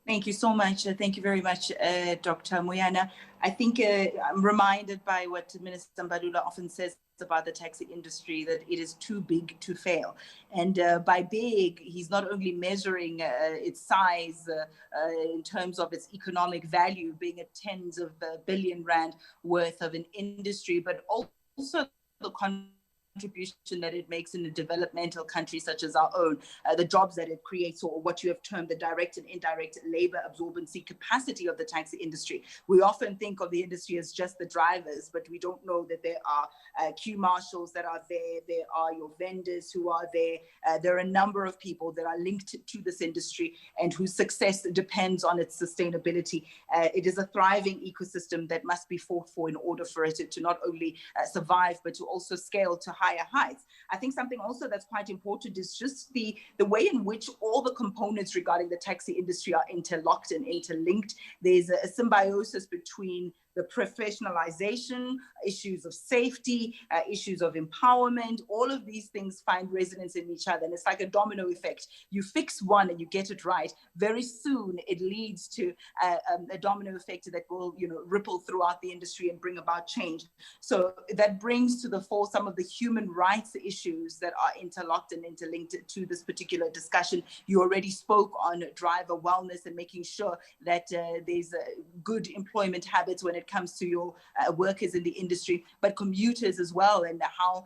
Thank you so much. Thank you very much, Dr. Moyana. I think I'm reminded by what Minister Mbalula often says about the taxi industry, that it is too big to fail. And by big, he's not only measuring its size in terms of its economic value, being at tens of billion rand worth of an industry, but also the contribution that it makes in a developmental country such as our own, the jobs that it creates, or what you have termed the direct and indirect labor absorbency capacity of the taxi industry. We often think of the industry as just the drivers, but we don't know that there are queue marshals that are there, there are your vendors who are there, there are a number of people that are linked to this industry and whose success depends on its sustainability. It is a thriving ecosystem that must be fought for in order for it to not only survive, but to also scale to higher heights. I think something also that's quite important is just the way in which all the components regarding the taxi industry are interlocked and interlinked. There's a symbiosis between the professionalization, issues of safety, issues of empowerment, all of these things find resonance in each other. And it's like a domino effect. You fix one and you get it right, very soon it leads to a domino effect that will, ripple throughout the industry and bring about change. So that brings to the fore some of the human rights issues that are interlocked and interlinked to this particular discussion. You already spoke on driver wellness and making sure that there's good employment habits when it comes to your workers in the industry, but commuters as well, and how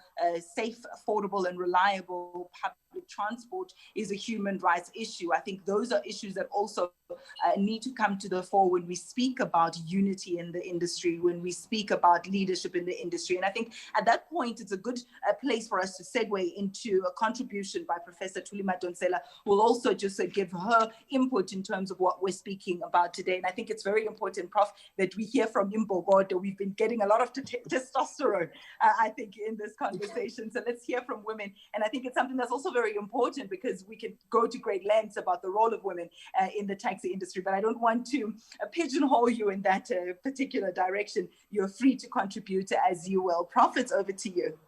safe, affordable, and reliable public transport is a human rights issue. I think those are issues that also need to come to the fore when we speak about unity in the industry, when we speak about leadership in the industry. And I think at that point, it's a good place for us to segue into a contribution by Professor Thuli Madonsela, who will also just give her input in terms of what we're speaking about today. And I think it's very important, Prof, that we hear from Imbogodo. We've been getting a lot of testosterone, I think, in this conversation. So let's hear from women. And I think it's something that's also very important because we can go to great lengths about the role of women in the taxi industry, but I don't want to pigeonhole you in that particular direction. You're free to contribute as you will. Prof, it's over to you.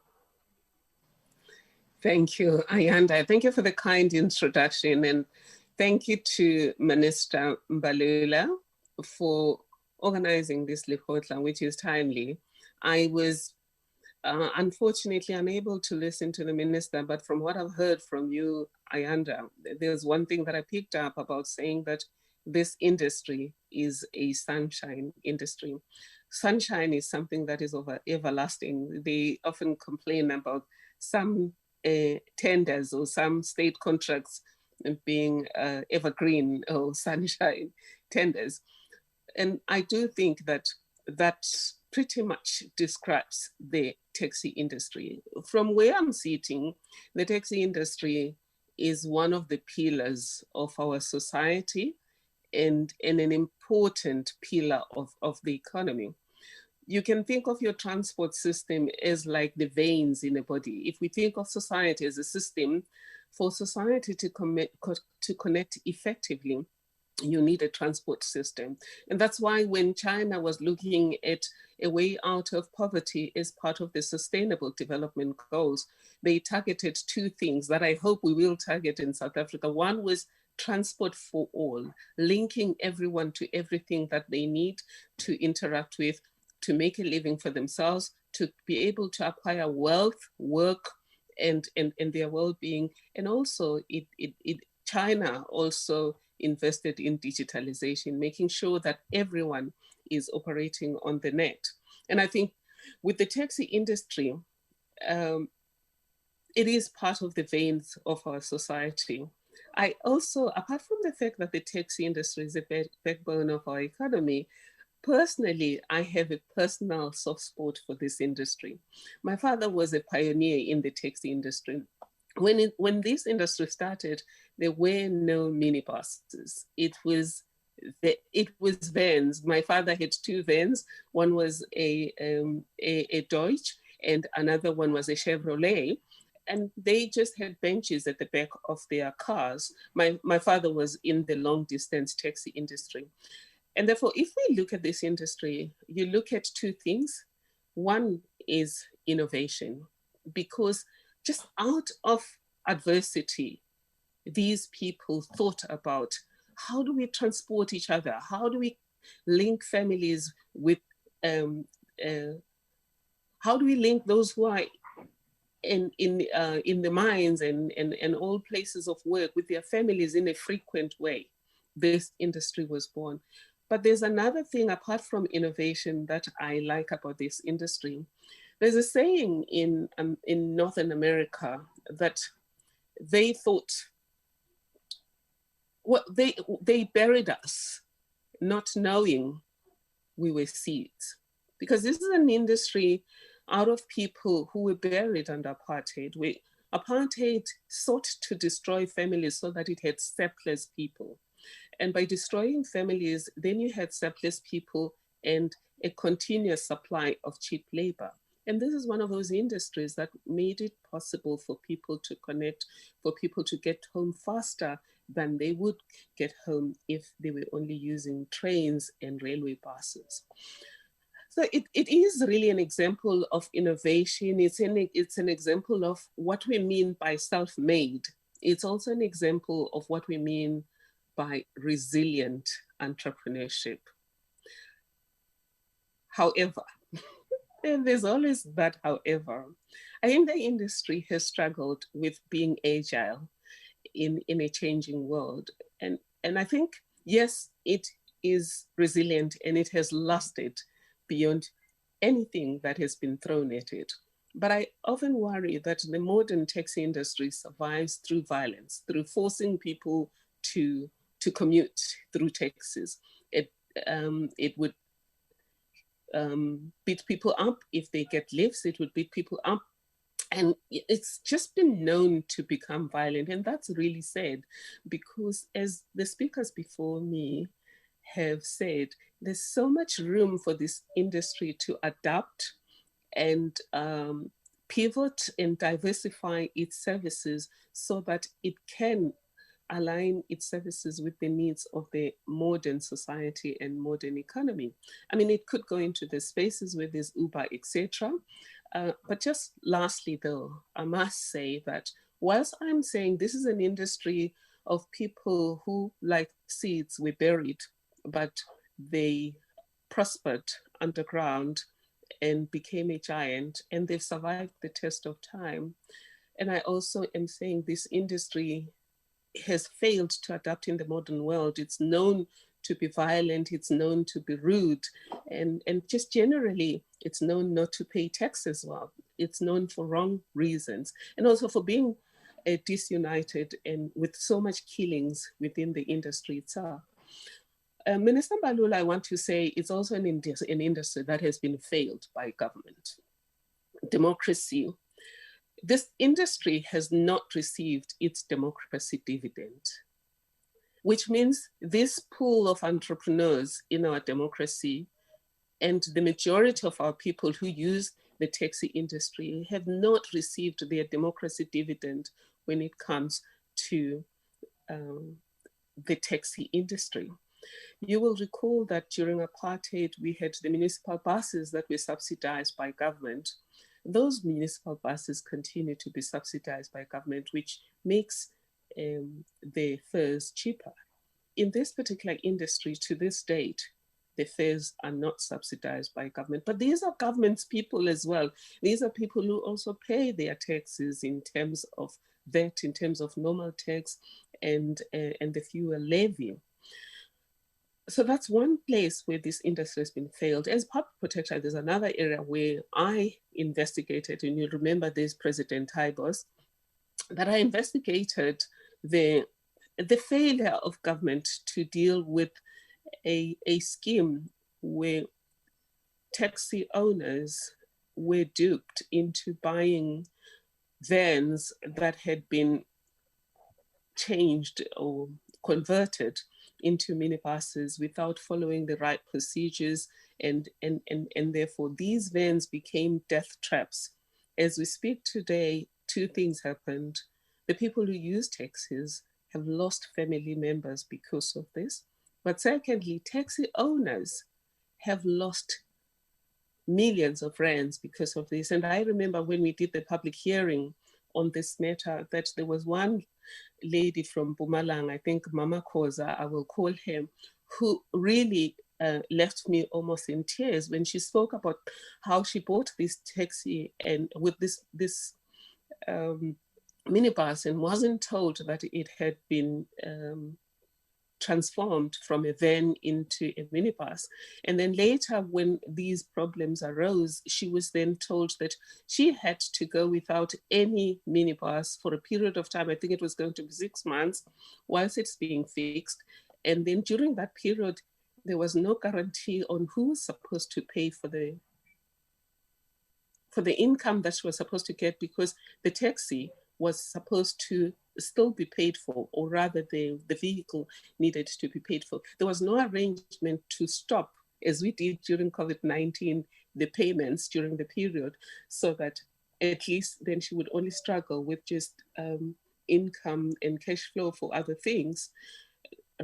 Thank you, Ayanda. Thank you for the kind introduction, and thank you to Minister Mbalula for organizing this Lekgotla, which is timely. I was unfortunately unable to listen to the minister, but from what I've heard from you, Ayanda, there's one thing that I picked up about saying that this industry is a sunshine industry. Sunshine is something that is everlasting. They often complain about some tenders or some state contracts being evergreen or sunshine tenders. And I do think that that pretty much describes the taxi industry. From where I'm sitting, the taxi industry is one of the pillars of our society and an important pillar of the economy. You can think of your transport system as like the veins in a body. If we think of society as a system, for society to connect effectively, you need a transport system. And that's why when China was looking at a way out of poverty as part of the Sustainable Development Goals, they targeted two things that I hope we will target in South Africa. One was transport for all, linking everyone to everything that they need to interact with, to make a living for themselves, to be able to acquire wealth, work, and their well-being. And also, China also invested in digitalization, making sure that everyone is operating on the net. And I think with the taxi industry, it is part of the veins of our society. I also, apart from the fact that the taxi industry is a backbone of our economy, personally, I have a personal soft spot for this industry. My father was a pioneer in the taxi industry. When this industry started, there were no minibuses. It was vans. My father had two vans. One was a Deutsch and another one was a Chevrolet. And they just had benches at the back of their cars. My father was in the long distance taxi industry. And therefore, if we look at this industry, you look at two things. One is innovation, because just out of adversity, these people thought about how do we transport each other? How do we link families with, how do we link those who are in the mines and all places of work with their families in a frequent way? This industry was born. But there's another thing apart from innovation that I like about this industry. There's a saying in Northern America that they thought, well, they buried us not knowing we were seeds. Because this is an industry out of people who were buried under apartheid. Apartheid sought to destroy families so that it had surplus people. And by destroying families, then you had surplus people and a continuous supply of cheap labor. And this is one of those industries that made it possible for people to connect, for people to get home faster than they would get home if they were only using trains and railway buses. So it is really an example of innovation. It's an example of what we mean by self-made. It's also an example of what we mean by resilient entrepreneurship. However, and there's always that however, I think the industry has struggled with being agile in a changing world. And I think, yes, it is resilient and it has lasted beyond anything that has been thrown at it. But I often worry that the modern taxi industry survives through violence, through forcing people to commute through taxis. It would beat people up if they get lifts. It would beat people up. And it's just been known to become violent. And that's really sad because, as the speakers before me have said, there's so much room for this industry to adapt and pivot and diversify its services so that it can align its services with the needs of the modern society and modern economy. I mean, it could go into the spaces where there's Uber, etc. But just lastly, though, I must say that whilst I'm saying this is an industry of people who, like seeds, were buried, but they prospered underground and became a giant, and they've survived the test of time. And I also am saying this industry has failed to adapt in the modern world. It's known to be violent, it's known to be rude, and just generally, it's known not to pay taxes well. It's known for wrong reasons, and also for being disunited and with so much killings within the industry itself. Minister Mbalula, I want to say it's also an industry that has been failed by government. Democracy. This industry has not received its democracy dividend, which means this pool of entrepreneurs in our democracy and the majority of our people who use the taxi industry have not received their democracy dividend when it comes to the taxi industry. You will recall that during apartheid, we had the municipal buses that were subsidized by government. Those municipal buses continue to be subsidized by government, which makes the fares cheaper. In this particular industry, to this date, the fares are not subsidized by government, but these are government's people as well. These are people who also pay their taxes in terms of VAT, in terms of normal tax and the fuel levy. So that's one place where this industry has been failed. As public protector, there's another area where I investigated, and you remember this, President Taibos, that I investigated the failure of government to deal with a scheme where taxi owners were duped into buying vans that had been changed or converted into minibuses without following the right procedures, and therefore these vans became death traps. As we speak today, two things happened. The people who use taxis have lost family members because of this. But secondly, taxi owners have lost millions of rands because of this. And I remember when we did the public hearing on this matter, that there was one lady from Bumalang, I think Mama Koza, I will call him, who really left me almost in tears when she spoke about how she bought this taxi and with this minibus and wasn't told that it had been transformed from a van into a minibus. And then later, when these problems arose, she was then told that she had to go without any minibus for a period of time. I think it was going to be 6 months whilst it's being fixed. And then during that period, there was no guarantee on who was supposed to pay for the income that she was supposed to get, because the taxi was supposed to still be paid for, or rather the vehicle needed to be paid for. There was no arrangement to stop, as we did during COVID-19, the payments during the period, so that at least then she would only struggle with just income and cash flow for other things,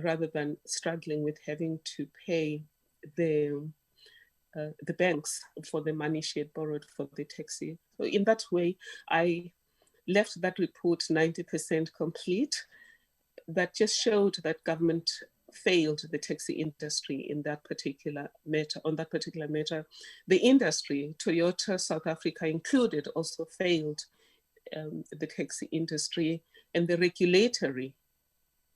rather than struggling with having to pay the banks for the money she had borrowed for the taxi. So in that way, I left that report 90% complete. That just showed that government failed the taxi industry in that particular matter, on that particular matter. The industry, Toyota South Africa included, also failed the taxi industry, and the regulatory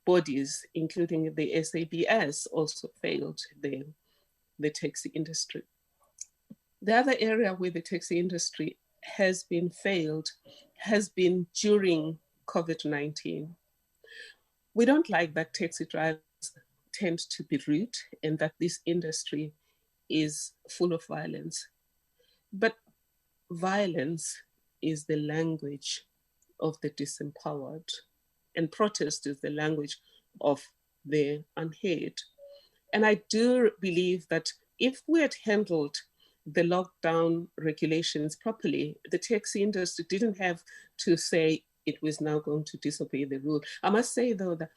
bodies, including the SABS, also failed the taxi industry. The other area where the taxi industry has been failed has been during COVID-19. We don't like that taxi drivers tend to be rude and that this industry is full of violence. But violence is the language of the disempowered, and protest is the language of the unheard. And I do believe that if we had handled the lockdown regulations properly, the taxi industry didn't have to say it was now going to disobey the rule. I must say, though, that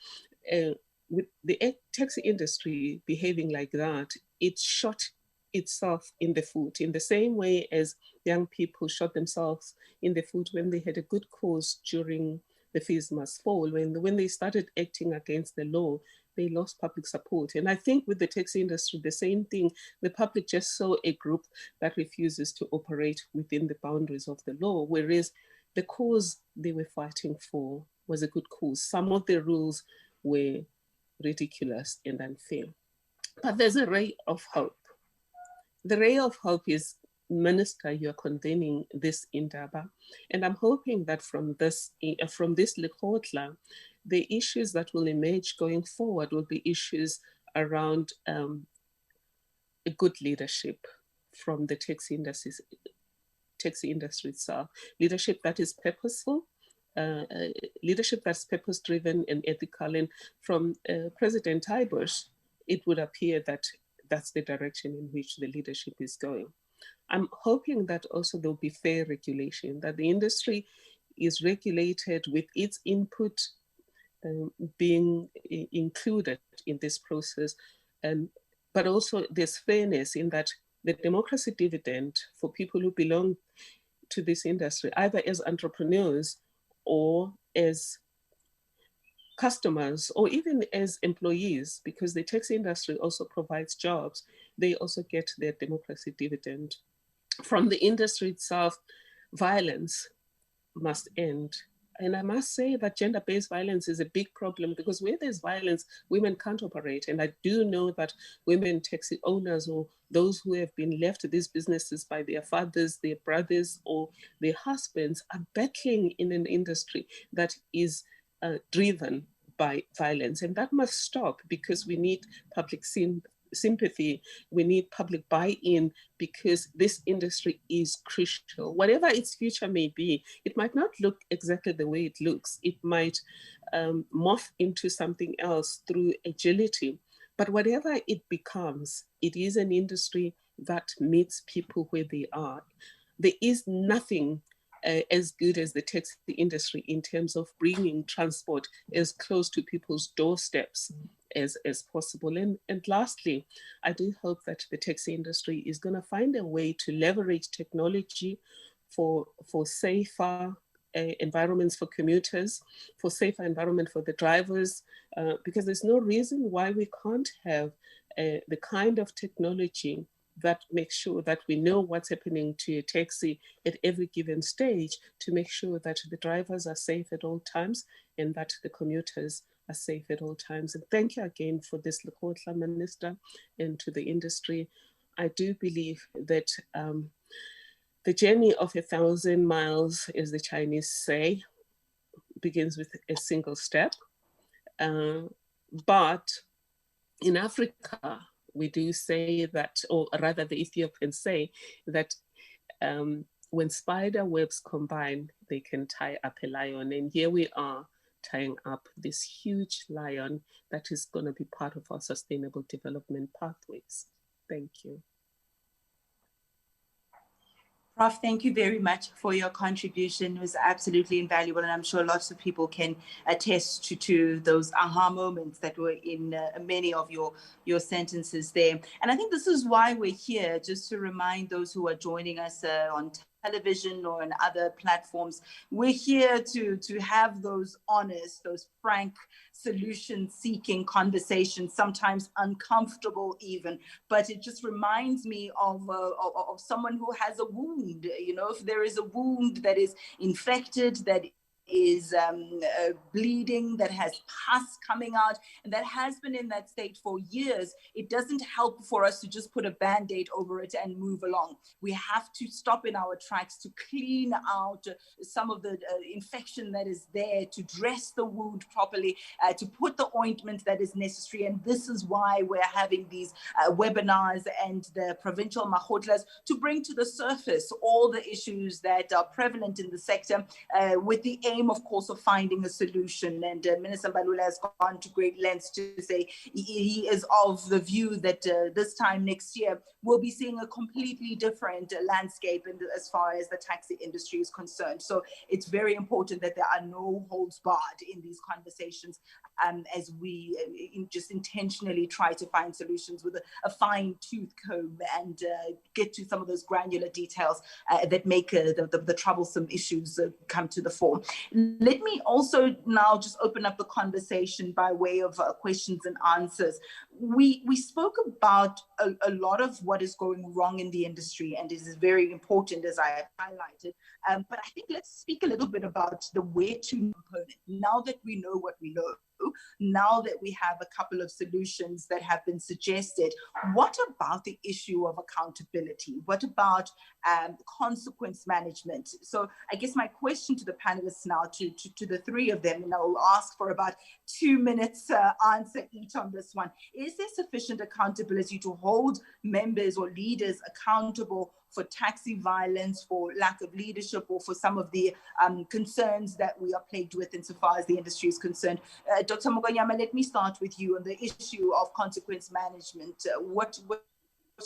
with the taxi industry behaving like that, it shot itself in the foot, in the same way as young people shot themselves in the foot when they had a good cause during the fees must fall. When they started acting against the law, they lost public support. And I think with the taxi industry, the same thing. The public just saw a group that refuses to operate within the boundaries of the law, whereas the cause they were fighting for was a good cause. Some of the rules were ridiculous and unfair. But there's a ray of hope. The ray of hope is, Minister, you're convening this Indaba, and I'm hoping that from this Lekgotla, the issues that will emerge going forward will be issues around a good leadership from the taxi industry itself, leadership that is purposeful, leadership that's purpose-driven and ethical. And from President Daibosh, it would appear that that's the direction in which the leadership is going. I'm hoping that also there'll be fair regulation, that the industry is regulated with its input being included in this process. But also there's fairness in that the democracy dividend for people who belong to this industry, either as entrepreneurs or as customers or even as employees, because the taxi industry also provides jobs, they also get their democracy dividend. From the industry itself, violence must end. And I must say that gender-based violence is a big problem, because where there's violence, women can't operate. And I do know that women taxi owners, or those who have been left to these businesses by their fathers, their brothers, or their husbands, are battling in an industry that is driven by violence. And that must stop, because we need public sympathy, we need public buy-in, because this industry is crucial. Whatever its future may be, it might not look exactly the way it looks. It might morph into something else through agility. But whatever it becomes, it is an industry that meets people where they are. There is nothing as good as the taxi industry in terms of bringing transport as close to people's doorsteps as possible. And lastly, I do hope that the taxi industry is going to find a way to leverage technology for safer environments for commuters, for safer environment for the drivers, because there's no reason why we can't have the kind of technology that makes sure that we know what's happening to a taxi at every given stage, to make sure that the drivers are safe at all times and that the commuters are safe at all times. And thank you again for this, Lekgotla Minister, and to the industry. I do believe that the journey of 1,000 miles, as the Chinese say, begins with a single step. But in Africa, we do say that, or rather the Ethiopians say that when spider webs combine, they can tie up a lion. And here we are tying up this huge lion that is going to be part of our sustainable development pathways. Thank you. Prof, thank you very much for your contribution. It was absolutely invaluable, and I'm sure lots of people can attest to those aha moments that were in many of your sentences there. And I think this is why we're here, just to remind those who are joining us on television or on other platforms. We're here to have those honest, those frank, solution-seeking conversations, sometimes uncomfortable even, but it just reminds me of someone who has a wound. You know, if there is a wound that is infected, that is bleeding, that has pus coming out, and that has been in that state for years, it doesn't help for us to just put a Band-Aid over it and move along. We have to stop in our tracks to clean out some of the infection that is there, to dress the wound properly, to put the ointment that is necessary. And this is why we're having these webinars and the provincial Lekgotlas to bring to the surface all the issues that are prevalent in the sector, with the aim, of course, of finding a solution. And Minister Mbalula has gone to great lengths to say he is of the view that this time next year, we'll be seeing a completely different landscape as far as the taxi industry is concerned. So it's very important that there are no holds barred in these conversations, as we just intentionally try to find solutions with a fine-tooth comb and get to some of those granular details that make the troublesome issues come to the fore. Let me also now just open up the conversation by way of questions and answers. We spoke about a lot of what is going wrong in the industry, and this is very important, as I have highlighted. But I think let's speak a little bit about the where to component. Now that we know what we know, now that we have a couple of solutions that have been suggested, what about the issue of accountability? What about consequence management? So I guess my question to the panelists now, to the three of them, and I will ask for about 2 minutes answer each on this one. Is there sufficient accountability to hold members or leaders accountable for taxi violence, for lack of leadership, or for some of the concerns that we are plagued with insofar as the industry is concerned? Dr. Mokonyama, let me start with you on the issue of consequence management. What's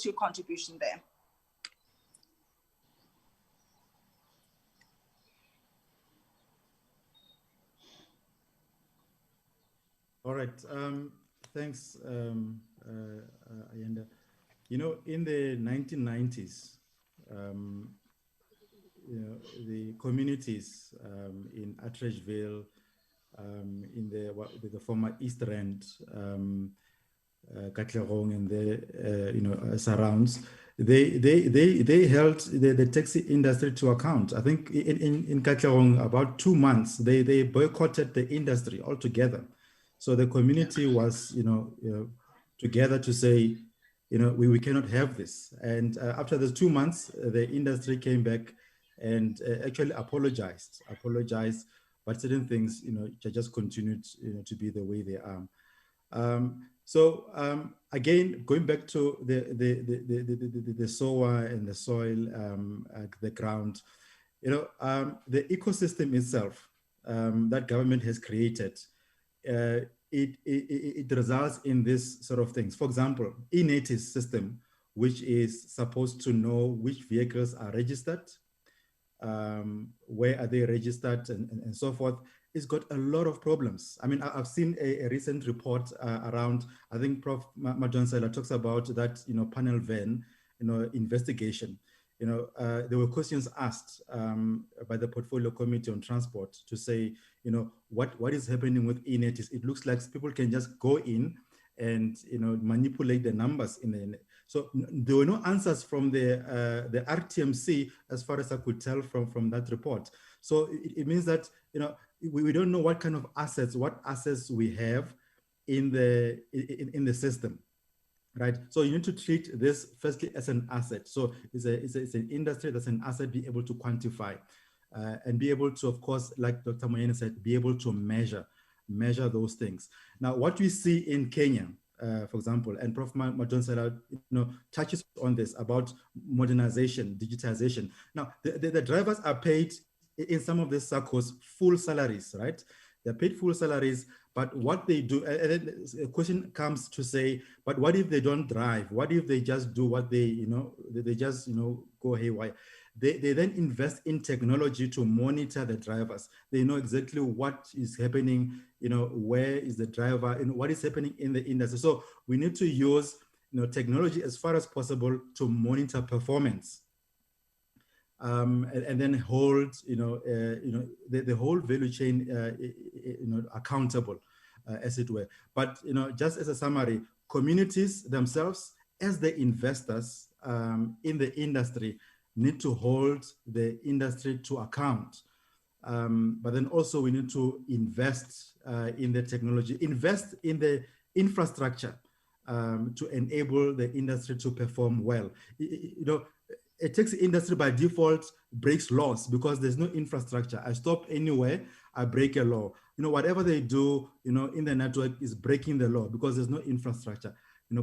your contribution there? All right. Thanks, Ayanda. You know, in the 1990s, you know, the communities in Atteridgeville, in the former East Rand, Katlehong and the you know, surrounds, they held the taxi industry to account. I think in Katlehong, about 2 months, they boycotted the industry altogether. So the community was, you know, together to say, you know, we cannot have this. And after those 2 months, the industry came back and actually apologized, but certain things, you know, just continued, you know, to be the way they are. So again, going back to the soil and the soil, the ground, you know, the ecosystem itself that government has created, it results in this sort of things. For example, e-NATIS system, which is supposed to know which vehicles are registered, where are they registered, and so forth. It's got a lot of problems. I mean, I've seen a recent report around, I think Prof. Madonsela talks about that, you know, panel van, you know, investigation. there were questions asked by the Portfolio Committee on Transport to say, what is happening with eNet is it looks like people can just go in and manipulate the numbers in the. So there were no answers from the RTMC as far as I could tell from that report. So it means that we don't know what kind of assets, we have in the system. Right, so you need to treat this firstly as an asset. So it's an industry that's an asset, be able to quantify and be able to, of course, like Dr. Moyane said, be able to measure those things. Now, what we see in Kenya, for example, and Prof. Madonsela, touches on this about modernization, digitization. Now, the drivers are paid in some of these circles full salaries, right? They're paid full salaries, but what they do, and then a question comes to say, but what if they don't drive? What if they just do what they just go haywire? They then invest in technology to monitor the drivers. They know exactly what is happening, where is the driver, and what is happening in the industry. So we need to use technology as far as possible to monitor performance. And then hold, the whole value chain, accountable, as it were. But, just as a summary, communities themselves, as the investors in the industry, need to hold the industry to account. But then also we need to invest in the technology, invest in the infrastructure to enable the industry to perform well. A taxi industry by default breaks laws because there's no infrastructure. I stop anywhere, I break a law. Whatever they do, in the network is breaking the law because there's no infrastructure.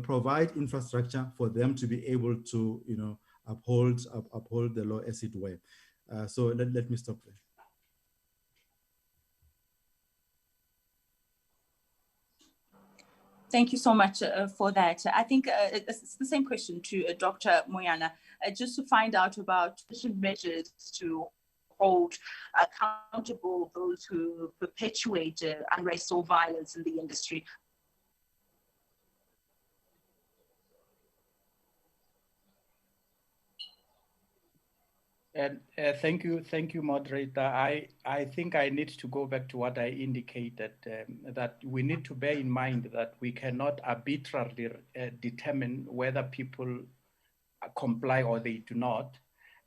Provide infrastructure for them to be able to, uphold the law as it were. So let me stop there. Thank you so much for that. I think it's the same question to Dr. Moyane, just to find out about measures to hold accountable those who perpetuate unrest or violence in the industry. And thank you, moderator. I think I need to go back to what I indicated, that we need to bear in mind that we cannot arbitrarily determine whether people comply or they do not.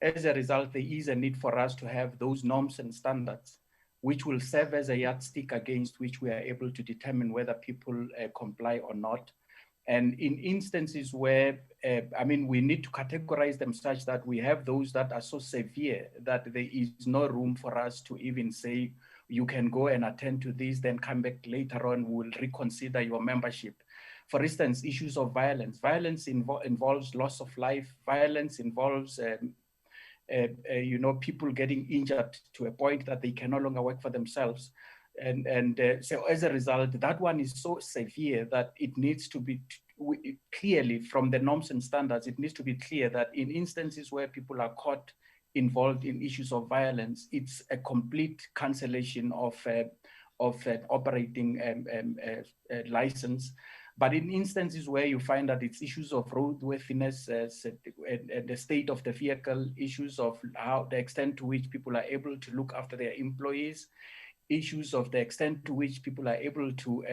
As a result, there is a need for us to have those norms and standards, which will serve as a yardstick against which we are able to determine whether people comply or not. And in instances where, we need to categorize them such that we have those that are so severe that there is no room for us to even say, you can go and attend to this, then come back later on, we'll reconsider your membership. For instance, issues of violence. Violence involves loss of life. Violence involves people getting injured to a point that they can no longer work for themselves. So as a result, that one is so severe that it needs to be clearly, from the norms and standards, it needs to be clear that in instances where people are caught involved in issues of violence, it's a complete cancellation of an operating license. But in instances where you find that it's issues of roadworthiness, and the state of the vehicle, issues of how the extent to which people are able to look after their employees, issues of the extent to which people are able to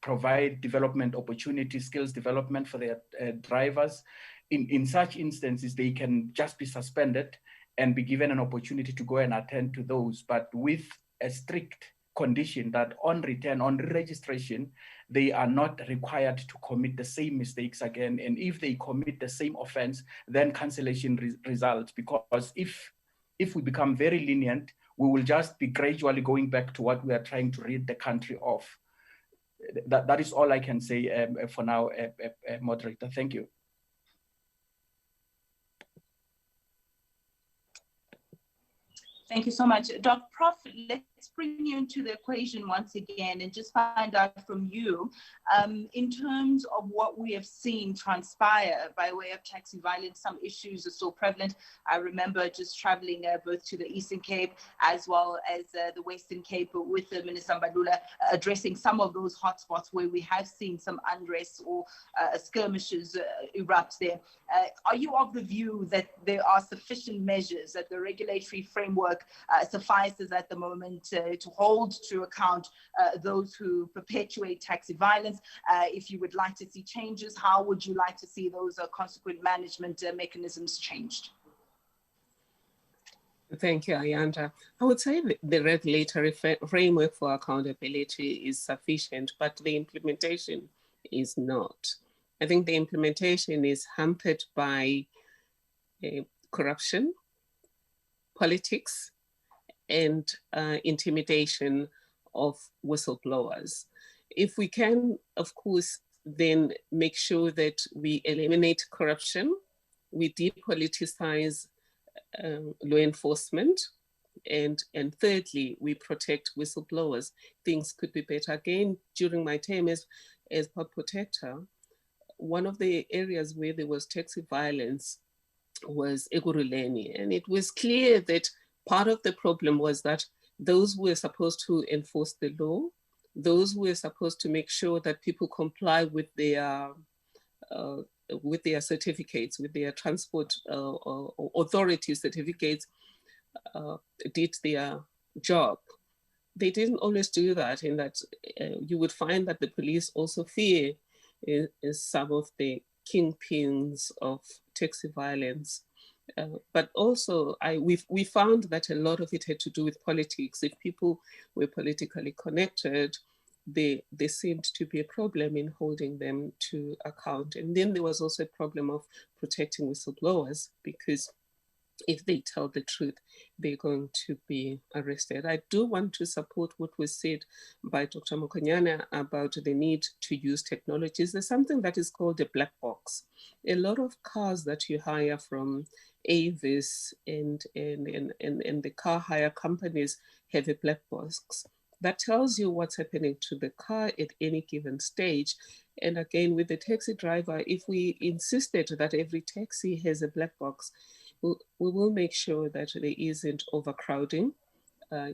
provide development opportunities, skills development for their drivers. In such instances, they can just be suspended and be given an opportunity to go and attend to those, but with a strict condition that on return, on registration, they are not required to commit the same mistakes again. And if they commit the same offense, then cancellation results. Because if we become very lenient, we will just be gradually going back to what we are trying to rid the country of. That is all I can say for now, moderator. Thank you. Thank you so much. Prof, let's let's bring you into the equation once again and just find out from you, in terms of what we have seen transpire by way of taxi violence. Some issues are still prevalent. I remember just traveling both to the Eastern Cape as well as the Western Cape with Minister Mbalula, addressing some of those hotspots where we have seen some unrest or skirmishes erupt there. Are you of the view that there are sufficient measures, that the regulatory framework suffices at the moment to hold to account those who perpetuate taxi violence? If you would like to see changes, how would you like to see those consequent management mechanisms changed? Thank you, Ayanda. I would say the regulatory framework for accountability is sufficient, but the implementation is not. I think the implementation is hampered by corruption, politics, and intimidation of whistleblowers. If we can, of course, then make sure that we eliminate corruption, we depoliticize law enforcement, and thirdly, we protect whistleblowers, things could be better. Again, during my term as Port Protector, one of the areas where there was taxi violence was Ekurhuleni, and it was clear that part of the problem was that those who were supposed to enforce the law, those who were supposed to make sure that people comply with their certificates, with their transport authority certificates, did their job. They didn't always do that, in that you would find that the police also fear some of the kingpins of taxi violence. But also, we found that a lot of it had to do with politics. If people were politically connected, there seemed to be a problem in holding them to account. And then there was also a problem of protecting whistleblowers, because if they tell the truth, they're going to be arrested. I do want to support what was said by Dr. Mokonyane about the need to use technologies. There's something that is called a black box. A lot of cars that you hire from Avis and the car hire companies have a black box that tells you what's happening to the car at any given stage. And again, with the taxi driver, if we insisted that every taxi has a black box, we will make sure that there isn't overcrowding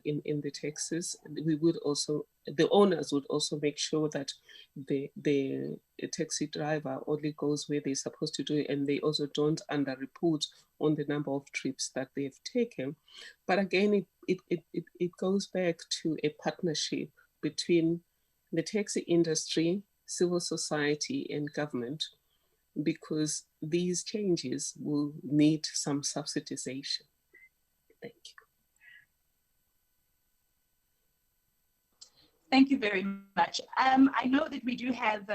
in the taxis. We would also, the owners would also make sure that the taxi driver only goes where they're supposed to do, and they also don't underreport on the number of trips that they've taken. But again, it goes back to a partnership between the taxi industry, civil society, and government, because these changes will need some subsidization. Thank you. Thank you very much. I know that we do have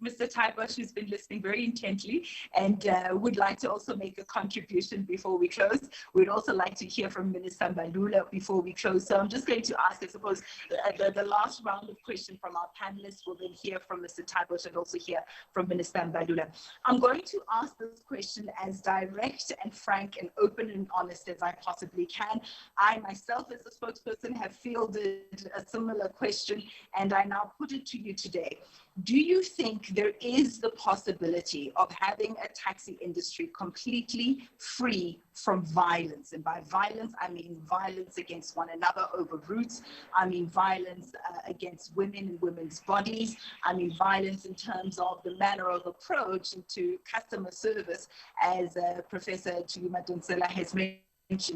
Mr. Taibosh, who's been listening very intently and would like to also make a contribution before we close. We'd also like to hear from Minister Mbalula before we close. So I'm just going to ask, I suppose, the last round of questions from our panelists. We'll then hear from Mr. Taibosh and also hear from Minister Mbalula. I'm going to ask this question as direct and frank and open and honest as I possibly can. I myself, as a spokesperson, have fielded a similar question, and I now put it to you today. Do you think there is the possibility of having a taxi industry completely free from violence? And by violence, I mean violence against one another over routes. I mean violence against women and women's bodies. I mean violence in terms of the manner of approach to customer service, as Professor Thuli Madonsela has mentioned.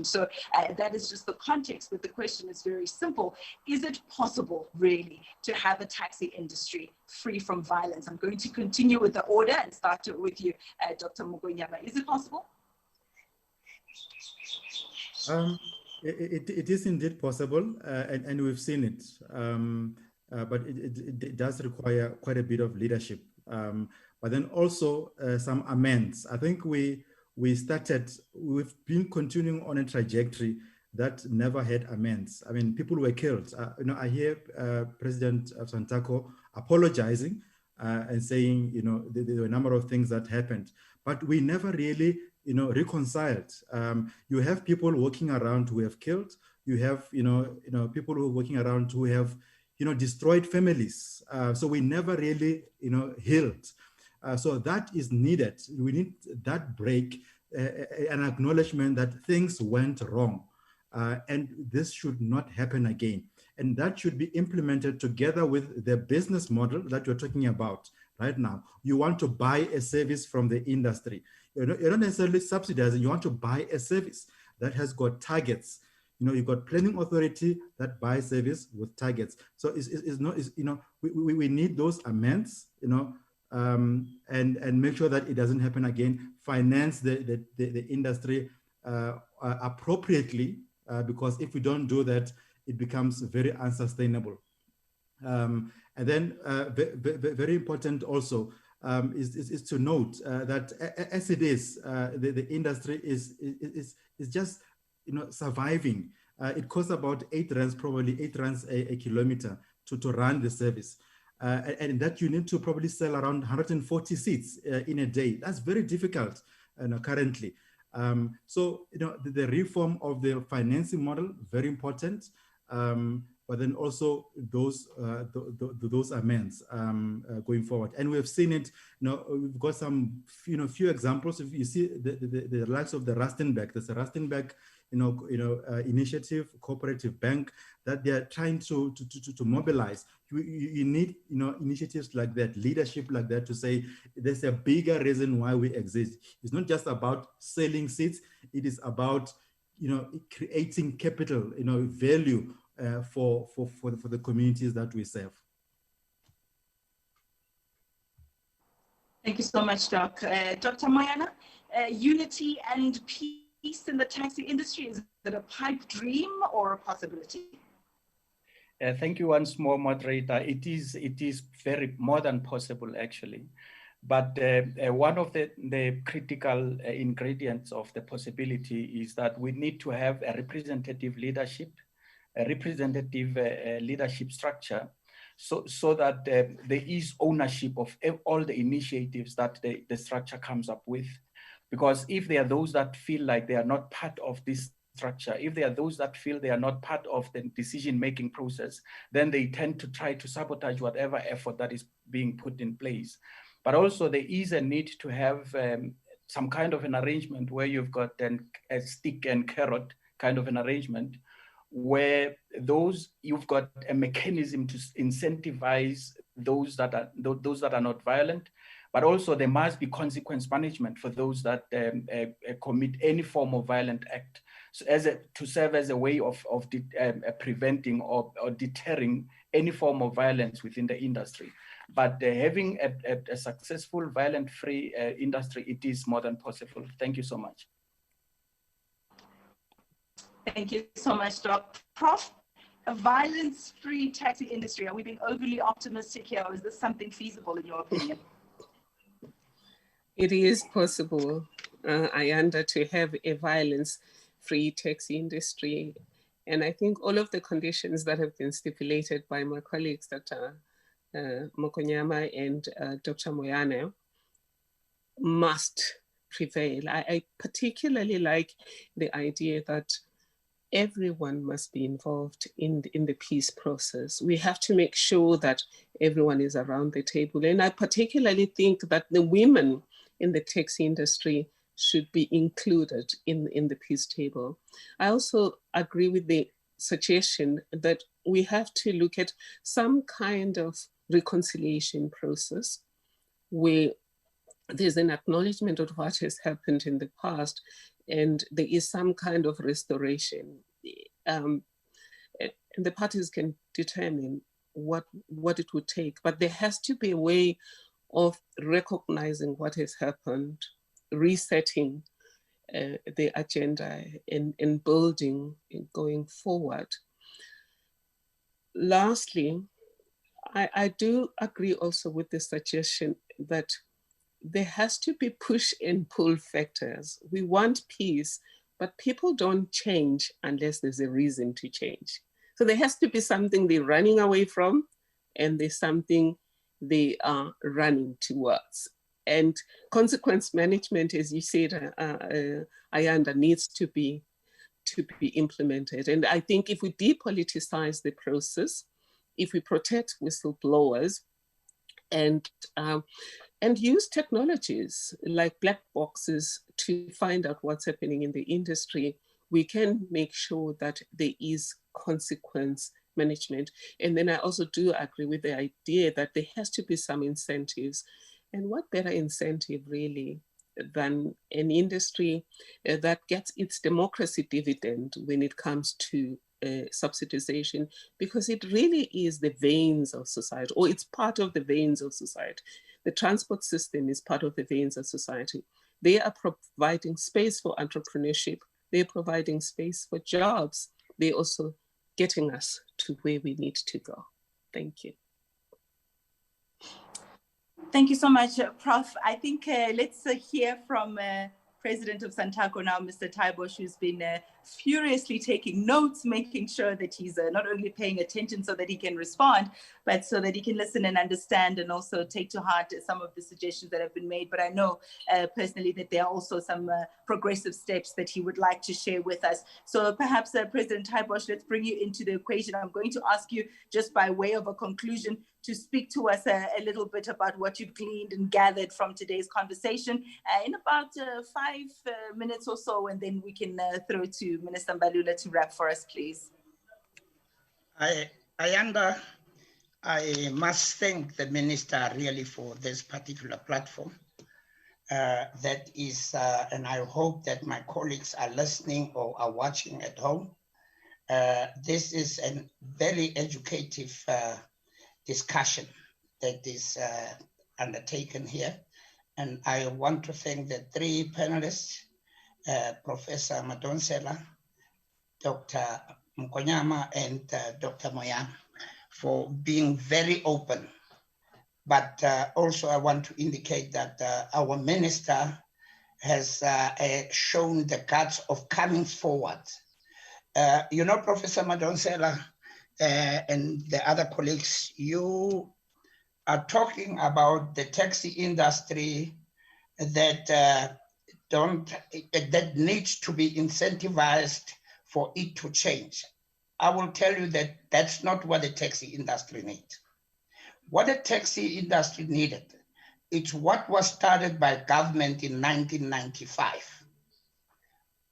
So that is just the context, but the question is very simple. Is it possible, really, to have a taxi industry free from violence? I'm going to continue with the order and start with you, Dr. Mokonyane. Is it possible? It is indeed possible, and we've seen it, but it does require quite a bit of leadership, but then also some amends. I think we've been continuing on a trajectory that never had amends. I mean, people were killed. I hear President Santaco apologizing and saying, there were a number of things that happened, but we never really, reconciled. You have people walking around who have killed. You have, people who are working around who have, destroyed families. So we never really, healed. So that is needed. We need that break, an acknowledgement that things went wrong. And this should not happen again. And that should be implemented together with the business model that you're talking about right now. You want to buy a service from the industry. You're not necessarily subsidizing, you want to buy a service that has got targets. You've got planning authority that buys service with targets. So we need those amends, and make sure that it doesn't happen again. Finance the industry appropriately, because if we don't do that, it becomes very unsustainable. And then very important also is to note that as it is, the industry is just surviving. It costs about 8 rands, probably 8 rands a kilometer to run the service. And that you need to probably sell around 140 seats in a day. That's very difficult currently. So the reform of the financing model, very important. But then also those amends going forward. And we've seen it, we've got some few examples. If you see the likes of the Rustenburg, there's a Rustenburg initiative, cooperative bank, that they're trying to mobilize. You need initiatives like that, leadership like that, to say there's a bigger reason why we exist. It's not just about selling seats, it is about creating capital, value for the communities that we serve. Thank you so much, Doc. Dr. Moyana, unity and peace in the taxi industry, is it a pipe dream or a possibility? Thank you once more, moderator. It is very more than possible, actually. But one of the critical ingredients of the possibility is that we need to have a representative leadership structure, so that there is ownership of all the initiatives that the structure comes up with. Because if there are those that feel like they are not part of this structure, if there are those that feel they are not part of the decision-making process, then they tend to try to sabotage whatever effort that is being put in place. But also there is a need to have some kind of an arrangement where you've got a stick and carrot kind of an arrangement, where you've got a mechanism to incentivize those that are not violent, but also there must be consequence management for those that commit any form of violent act, so to serve as a way of preventing or deterring any form of violence within the industry. But having a successful violent-free industry, it is more than possible. Thank you so much. Thank you so much, Doc. Prof, a violence-free taxi industry, are we being overly optimistic here, or is this something feasible in your opinion? It is possible, Ayanda, to have a violence-free taxi industry. And I think all of the conditions that have been stipulated by my colleagues, Dr. Mokonyama and Dr. Moyana, must prevail. I particularly like the idea that everyone must be involved in the peace process. We have to make sure that everyone is around the table. And I particularly think that the women in the taxi industry should be included in the peace table. I also agree with the suggestion that we have to look at some kind of reconciliation process where there's an acknowledgement of what has happened in the past, and there is some kind of restoration. And the parties can determine what it would take, but there has to be a way of recognizing what has happened, resetting the agenda and building and going forward. Lastly, I do agree also with the suggestion that there has to be push and pull factors. We want peace, but people don't change unless there's a reason to change. So there has to be something they're running away from, and there's something they are running towards. And consequence management, as you said, Ayanda, needs to be to be implemented. And I think if we depoliticize the process, if we protect whistleblowers and use technologies like black boxes to find out what's happening in the industry, we can make sure that there is consequence management. And then I also do agree with the idea that there has to be some incentives. And what better incentive really than an industry that gets its democracy dividend when it comes to subsidization, because it really is the veins of society, or it's part of the veins of society. The transport system is part of the veins of society. They are providing space for entrepreneurship. They're providing space for jobs. They're also getting us to where we need to go. Thank you. Thank you so much, Prof. I think let's hear from President of Santaco now, Mr. Taibosh, who's been furiously taking notes, making sure that he's not only paying attention so that he can respond, but so that he can listen and understand and also take to heart some of the suggestions that have been made. But I know personally that there are also some progressive steps that he would like to share with us. So perhaps President Taibosh, let's bring you into the equation. I'm going to ask you, just by way of a conclusion, to speak to us a little bit about what you've gleaned and gathered from today's conversation in about 5 minutes or so, and then we can throw to Minister Mbalula to wrap for us, please. I must thank the Minister really for this particular platform. That is, and I hope that my colleagues are listening or are watching at home. This is a very educative discussion that is undertaken here. And I want to thank the three panelists, Professor Madonsela, Dr. Mkonyama, and Dr. Moyane, for being very open. But also I want to indicate that our minister has shown the guts of coming forward. You know, Professor Madonsela and the other colleagues, you are talking about the taxi industry that that needs to be incentivized for it to change. I will tell you that that's not what the taxi industry needs. What the taxi industry needed, it's what was started by government in 1995.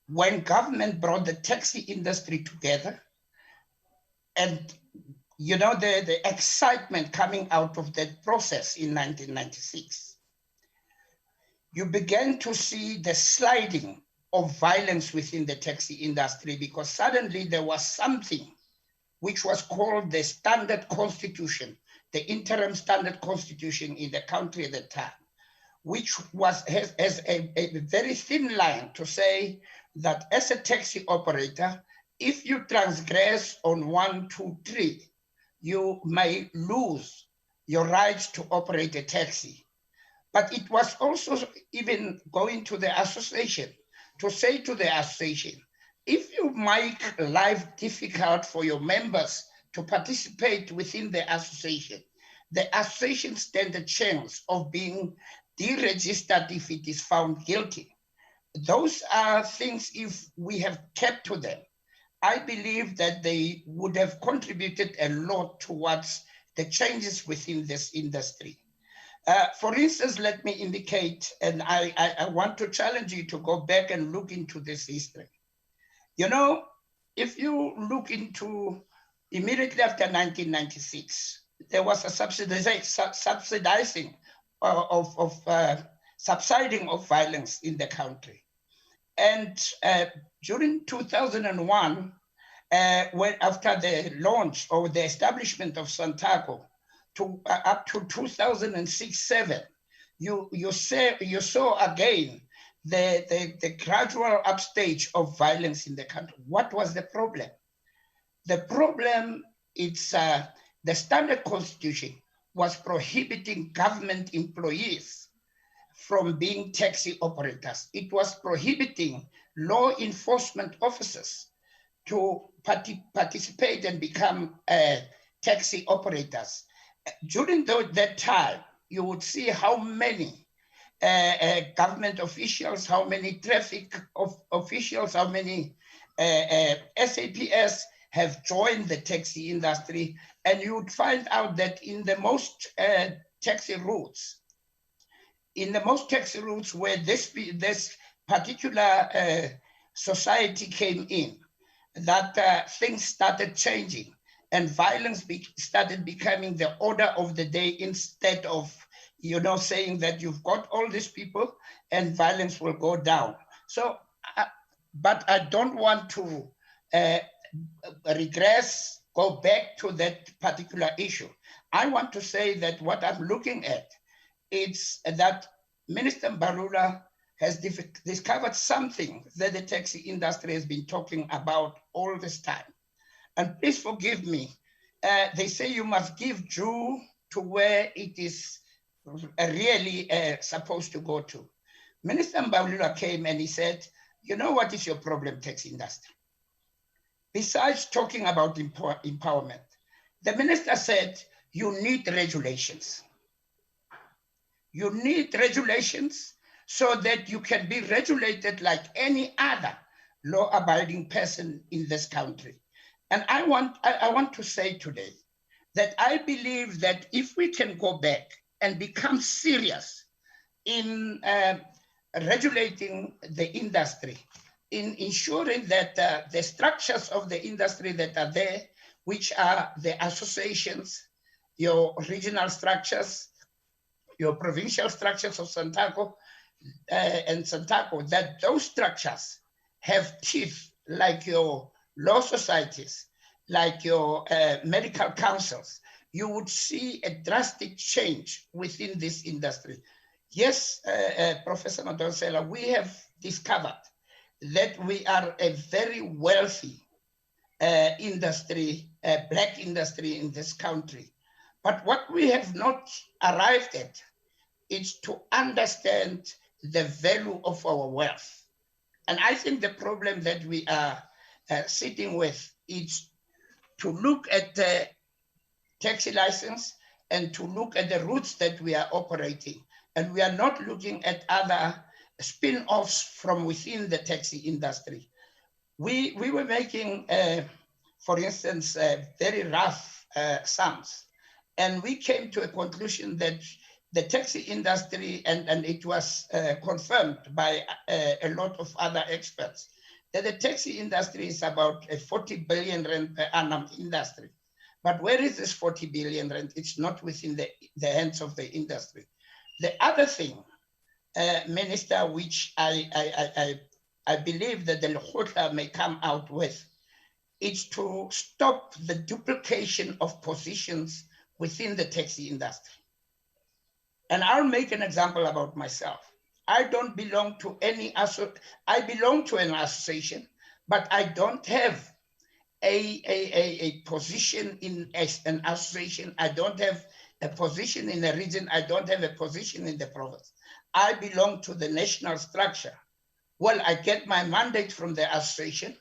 When government brought the taxi industry together, and you know, the excitement coming out of that process in 1996, you began to see the sliding of violence within the taxi industry, because suddenly there was something which was called the standard constitution, the interim standard constitution in the country at the time, which has a very thin line to say that as a taxi operator, if you transgress on 1, 2, 3, you may lose your right to operate a taxi. But it was also even going to the association to say to the association, if you make life difficult for your members to participate within the association stands a chance of being deregistered if it is found guilty. Those are things, if we have kept to them, I believe that they would have contributed a lot towards the changes within this industry. For instance, let me indicate, and I want to challenge you to go back and look into this history. You know, if you look into immediately after 1996, there was a subsiding of violence in the country. And during 2001, when after the launch or the establishment of Santaco, up to 2006-07, you saw again the gradual upstage of violence in the country. What was the problem? The problem is the standard constitution was prohibiting government employees from being taxi operators. It was prohibiting law enforcement officers to participate and become taxi operators. During that time, you would see how many government officials, how many traffic officials, how many SAPS have joined the taxi industry, and you would find out that in the most taxi routes, where this particular society came in, that things started changing and violence started becoming the order of the day, instead of, saying that you've got all these people and violence will go down. So, but I don't want to regress, go back to that particular issue. I want to say that what I'm looking at, it's that Minister Mbalula has discovered something that the taxi industry has been talking about all this time. And please forgive me, they say you must give due to where it is really supposed to go to. Minister Mbalula came and he said, you know what is your problem, taxi industry? Besides talking about empowerment, the minister said, you need regulations. You need regulations so that you can be regulated like any other law-abiding person in this country. And I want to say today that I believe that if we can go back and become serious in regulating the industry, in ensuring that the structures of the industry that are there, which are the associations, your regional structures, your provincial structures of Santaco and Santaco, that those structures have teeth like your law societies, like your medical councils, you would see a drastic change within this industry. Yes, Professor Madonsela, we have discovered that we are a very wealthy industry, black industry in this country. But what we have not arrived at is to understand the value of our wealth. And I think the problem that we are sitting with is to look at the taxi license and to look at the routes that we are operating. And we are not looking at other spin-offs from within the taxi industry. We were making, for instance, very rough sums. And we came to a conclusion that the taxi industry, and it was confirmed by a lot of other experts, that the taxi industry is about a 40 billion rand per annum industry. But where is this 40 billion rand? It's not within the hands of the industry. The other thing, Minister, which I believe that the Lekgotla may come out with, is to stop the duplication of positions within the taxi industry. And I'll make an example about myself. I don't belong to any I belong to an association, but I don't have a position in an association. I don't have a position in a region. I don't have a position in the province. I belong to the national structure. Well, I get my mandate from the association.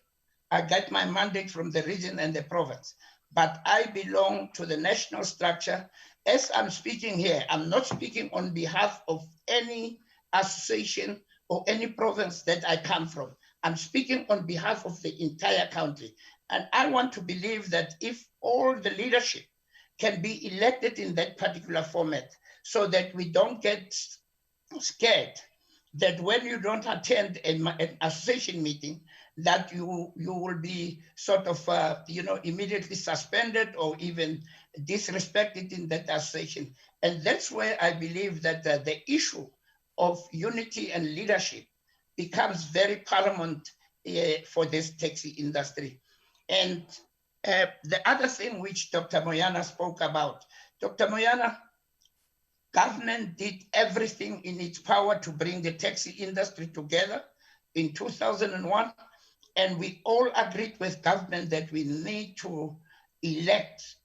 I get my mandate from the region and the province, but I belong to the national structure. As I'm speaking here, I'm not speaking on behalf of any association or any province that I come from. I'm speaking on behalf of the entire country. And I want to believe that if all the leadership can be elected in that particular format, so that we don't get scared that when you don't attend an association meeting, that you will be sort of, immediately suspended or even disrespected in that association. And that's where I believe that the issue of unity and leadership becomes very paramount for this taxi industry. And the other thing which Dr. Moyana spoke about, Dr. Moyana, government did everything in its power to bring the taxi industry together in 2001. And we all agreed with government that we need to elect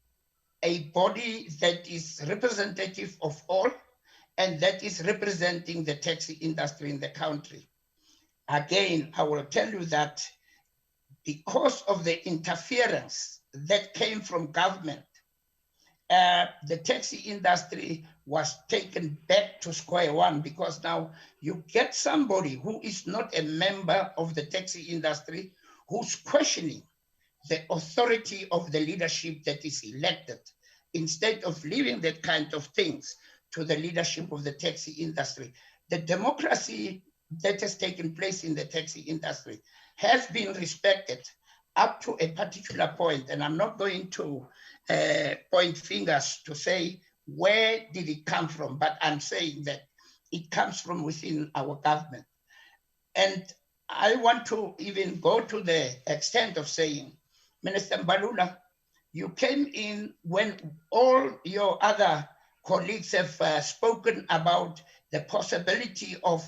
a body that is representative of all and that is representing the taxi industry in the country. Again, I will tell you that because of the interference that came from government, the taxi industry was taken back to square one, because now you get somebody who is not a member of the taxi industry, who's questioning the authority of the leadership that is elected, instead of leaving that kind of things to the leadership of the taxi industry. The democracy that has taken place in the taxi industry has been respected up to a particular point, and I'm not going to point fingers to say where did it come from, but I'm saying that it comes from within our government. And I want to even go to the extent of saying, Minister Mbalula, you came in when all your other colleagues have spoken about the possibility of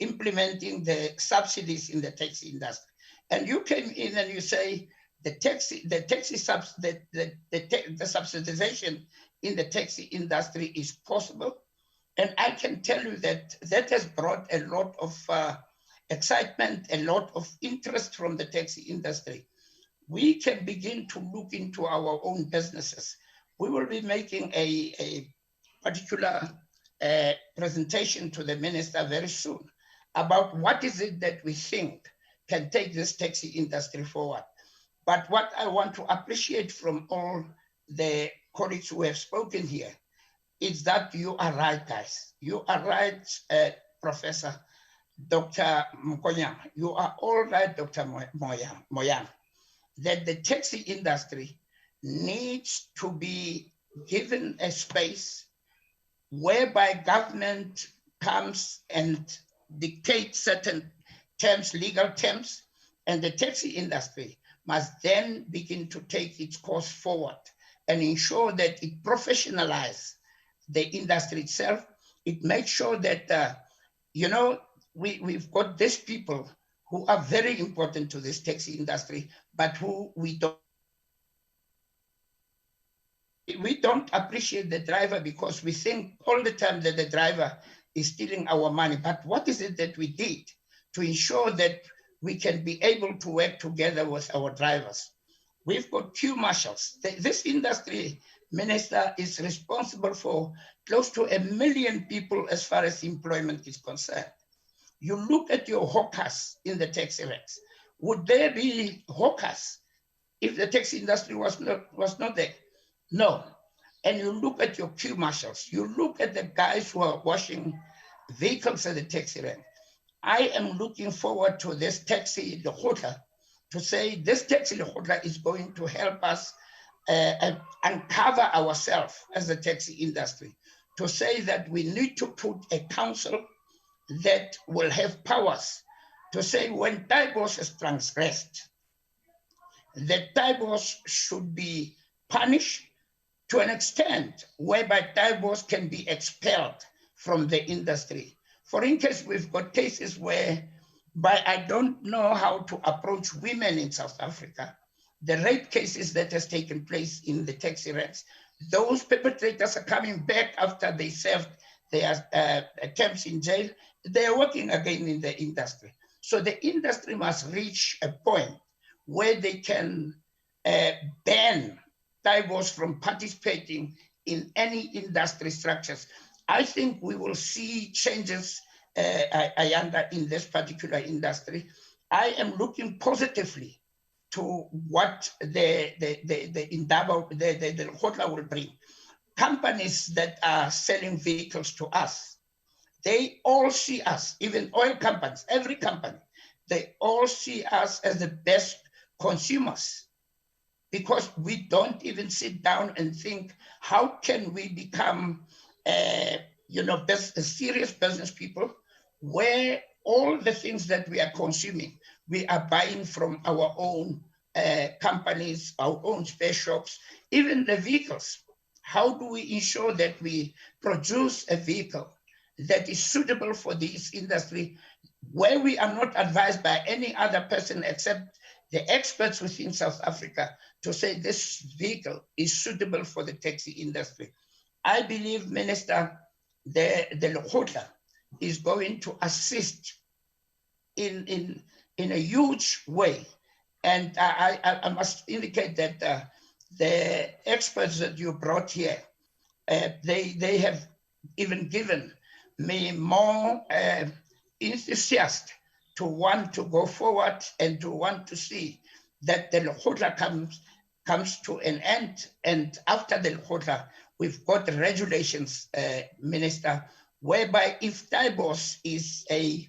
implementing the subsidies in the taxi industry. And you came in and you say the subsidization in the taxi industry is possible. And I can tell you that that has brought a lot of excitement, a lot of interest from the taxi industry. We can begin to look into our own businesses. We will be making a particular presentation to the minister very soon about what is it that we think can take this taxi industry forward. But what I want to appreciate from all the colleagues who have spoken here is that you are right, guys. You are right, Professor Dr. Mkonya. You are all right, Dr. Moyan, that the taxi industry needs to be given a space whereby government comes and dictates certain terms, legal terms, and the taxi industry must then begin to take its course forward and ensure that it professionalizes the industry itself. It makes sure that, we've got these people who are very important to this taxi industry, but who we don't appreciate the driver because we think all the time that the driver is stealing our money. But what is it that we did to ensure that we can be able to work together with our drivers? We've got queue marshals. This industry, Minister, is responsible for close to 1 million people as far as employment is concerned. You look at your hawkers in the taxi ranks. Would there be hawkers if the taxi industry was not there? No. And you look at your queue marshals. You look at the guys who are washing vehicles at the taxi rank. I am looking forward to this taxi Lekgotla to say this taxi Lekgotla is going to help us uncover ourselves as a taxi industry, to say that we need to put a council that will have powers to say when Taibos has transgressed, that Taibos should be punished to an extent whereby Taibos can be expelled from the industry. For instance, we've got cases where, but I don't know how to approach women in South Africa. The rape cases that has taken place in the taxi ranks, those perpetrators are coming back after they served their terms in jail. They are working again in the industry. So the industry must reach a point where they can ban Taibos from participating in any industry structures. I think we will see changes in this particular industry. I am looking positively to what the Lekgotla will bring. Companies that are selling vehicles to us, they all see us, even oil companies, every company, they all see us as the best consumers, because we don't even sit down and think, how can we become serious business people where all the things that we are consuming, we are buying from our own companies, our own spare shops, even the vehicles. How do we ensure that we produce a vehicle that is suitable for this industry, where we are not advised by any other person except the experts within South Africa to say this vehicle is suitable for the taxi industry? I believe, Minister, the Lekgotla is going to assist in a huge way. And I must indicate that the experts that you brought here, they have even given me more enthusiasm to want to go forward and to want to see that the Lekgotla comes to an end. And after the Lekgotla, we've got regulations, Minister, whereby if Taibos is a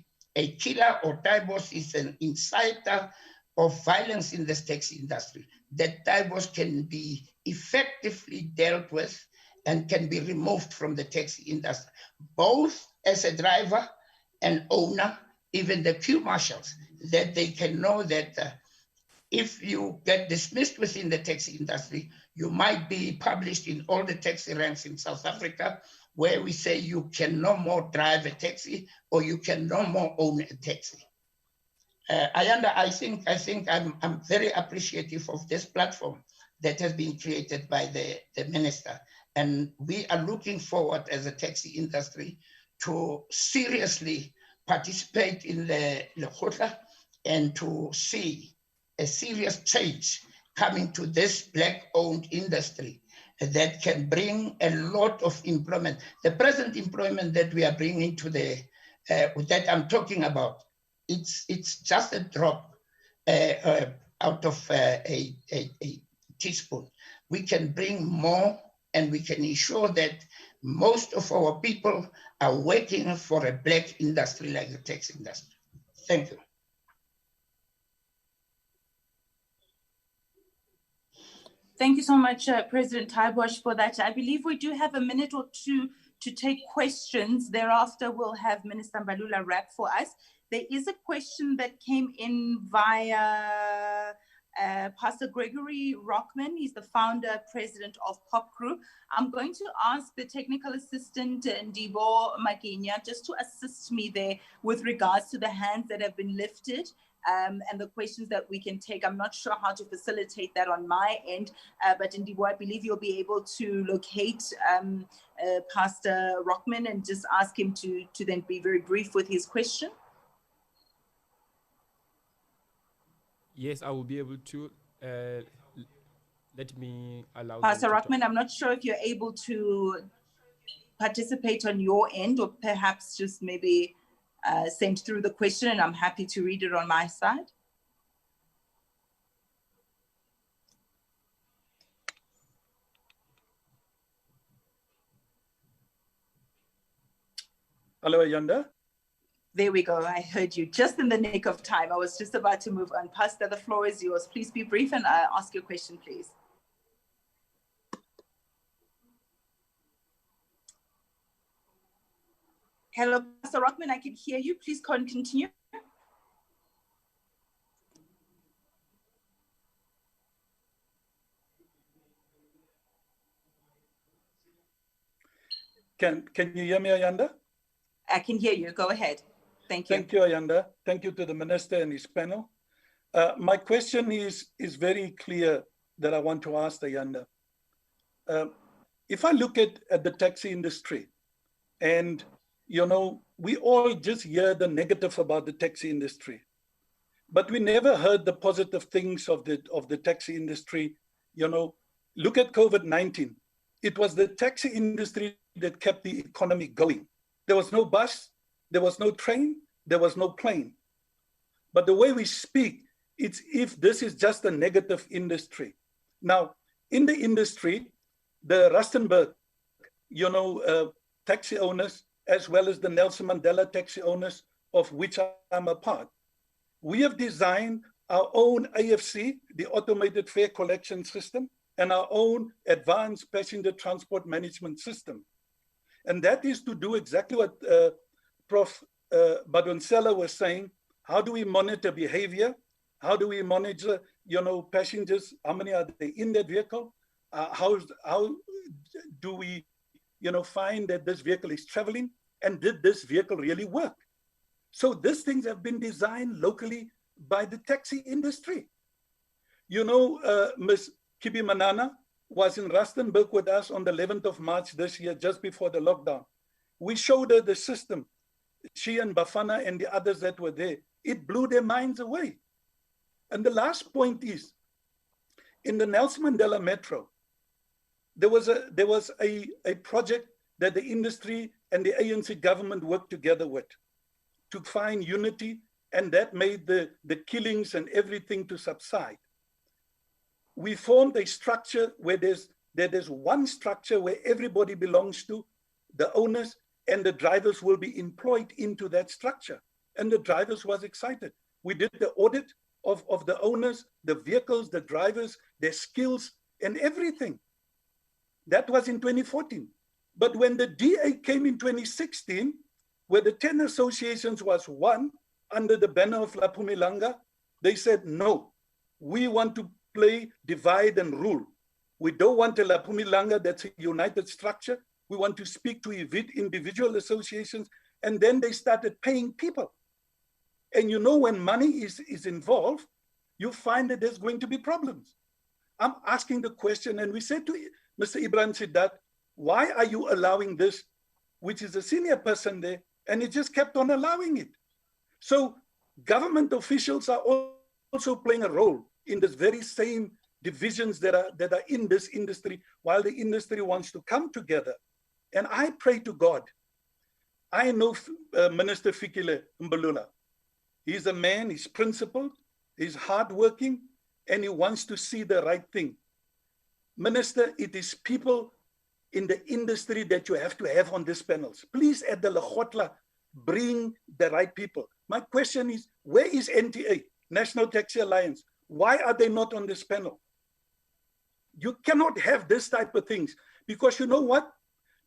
killer or Taibos is an inciter of violence in the taxi industry, that Taibos can be effectively dealt with and can be removed from the taxi industry, both as a driver and owner, even the queue marshals, that they can know that if you get dismissed within the taxi industry, you might be published in all the taxi ranks in South Africa, where we say you can no more drive a taxi or you can no more own a taxi. Ayanda, I think I'm very appreciative of this platform that has been created by the minister. And we are looking forward as a taxi industry to seriously participate in the Lekgotla and to see a serious change coming to this Black-owned industry that can bring a lot of employment. The present employment that we are bringing to the, that I'm talking about, it's just a drop out of a teaspoon. We can bring more, and we can ensure that most of our people are working for a Black industry like the taxi industry. Thank you. Thank you so much, President Taibosh, for that. I believe we do have a minute or two to take questions. Thereafter, we'll have Minister Mbalula wrap for us. There is a question that came in via Pastor Gregory Rockman. He's the founder, president of Pop Group. I'm going to ask the technical assistant, Ndibo Maginya, just to assist me there with regards to the hands that have been lifted. And the questions that we can take. I'm not sure how to facilitate that on my end, but Ndibo, I believe you'll be able to locate Pastor Rockman and just ask him to then be very brief with his question. Yes, I will be able to. Let me allow Pastor Rockman, I'm not sure if you're able to participate on your end, or perhaps just maybe send through the question, and I'm happy to read it on my side. Hello, Ayanda. There we go. I heard you just in the nick of time. I was just about to move on. Pastor, the floor is yours. Please be brief and ask your question, please. Hello, Pastor Rockman, I can hear you. Please continue. Can you hear me, Ayanda? I can hear you. Go ahead. Thank you. Thank you, Ayanda. Thank you to the minister and his panel. My question is very clear that I want to ask Ayanda. If I look at the taxi industry, and you know, we all just hear the negative about the taxi industry, but we never heard the positive things of the taxi industry. You know, look at COVID-19. It was the taxi industry that kept the economy going. There was no bus, there was no train, there was no plane. But the way we speak, it's if this is just a negative industry. Now, in the industry, the Rustenburg, you know, taxi owners, as well as the Nelson Mandela taxi owners, of which I'm a part, we have designed our own AFC, the Automated Fare Collection System, and our own Advanced Passenger Transport Management System. And that is to do exactly what Prof. Badonsela was saying. How do we monitor behavior? How do we monitor, you know, passengers? How many are they in that vehicle? How do we, you know, find that this vehicle is traveling? And did this vehicle really work? So these things have been designed locally by the taxi industry. You know, Ms. Kibi Manana was in Rustenburg with us on the 11th of March this year, just before the lockdown. We showed her the system. She and Bafana and the others that were there, it blew their minds away. And the last point is, in the Nelson Mandela Metro, there was a project that the industry and the ANC government worked together with to find unity, and that made the killings and everything to subside. we formed a structure where there's one structure where everybody belongs to, the owners and the drivers will be employed into that structure. And the drivers was excited. We did the audit of the owners, the vehicles, the drivers, their skills and everything. That was in 2014. But when the DA came in 2016, where the 10 associations was one under the banner of La Pumilanga, they said, no, we want to play divide and rule. We don't want a La Pumilanga that's a united structure. We want to speak to individual associations. And then they started paying people. And you know, when money is involved, you find that there's going to be problems. I'm asking the question, and we said to Mr. Ibrahim Sidat, why are you allowing this, which is a senior person there, and he just kept on allowing it. So government officials are also playing a role in this very same divisions that are in this industry, while the industry wants to come together. And I pray to God. I know Minister Fikile Mbalula. He's a man, he's principled, he's hardworking, and he wants to see the right thing. Minister, it is people in the industry that you have to have on these panels. Please, at the Lekgotla, bring the right people. My question is, where is NTA, National Taxi Alliance? Why are they not on this panel? You cannot have this type of things, because you know what?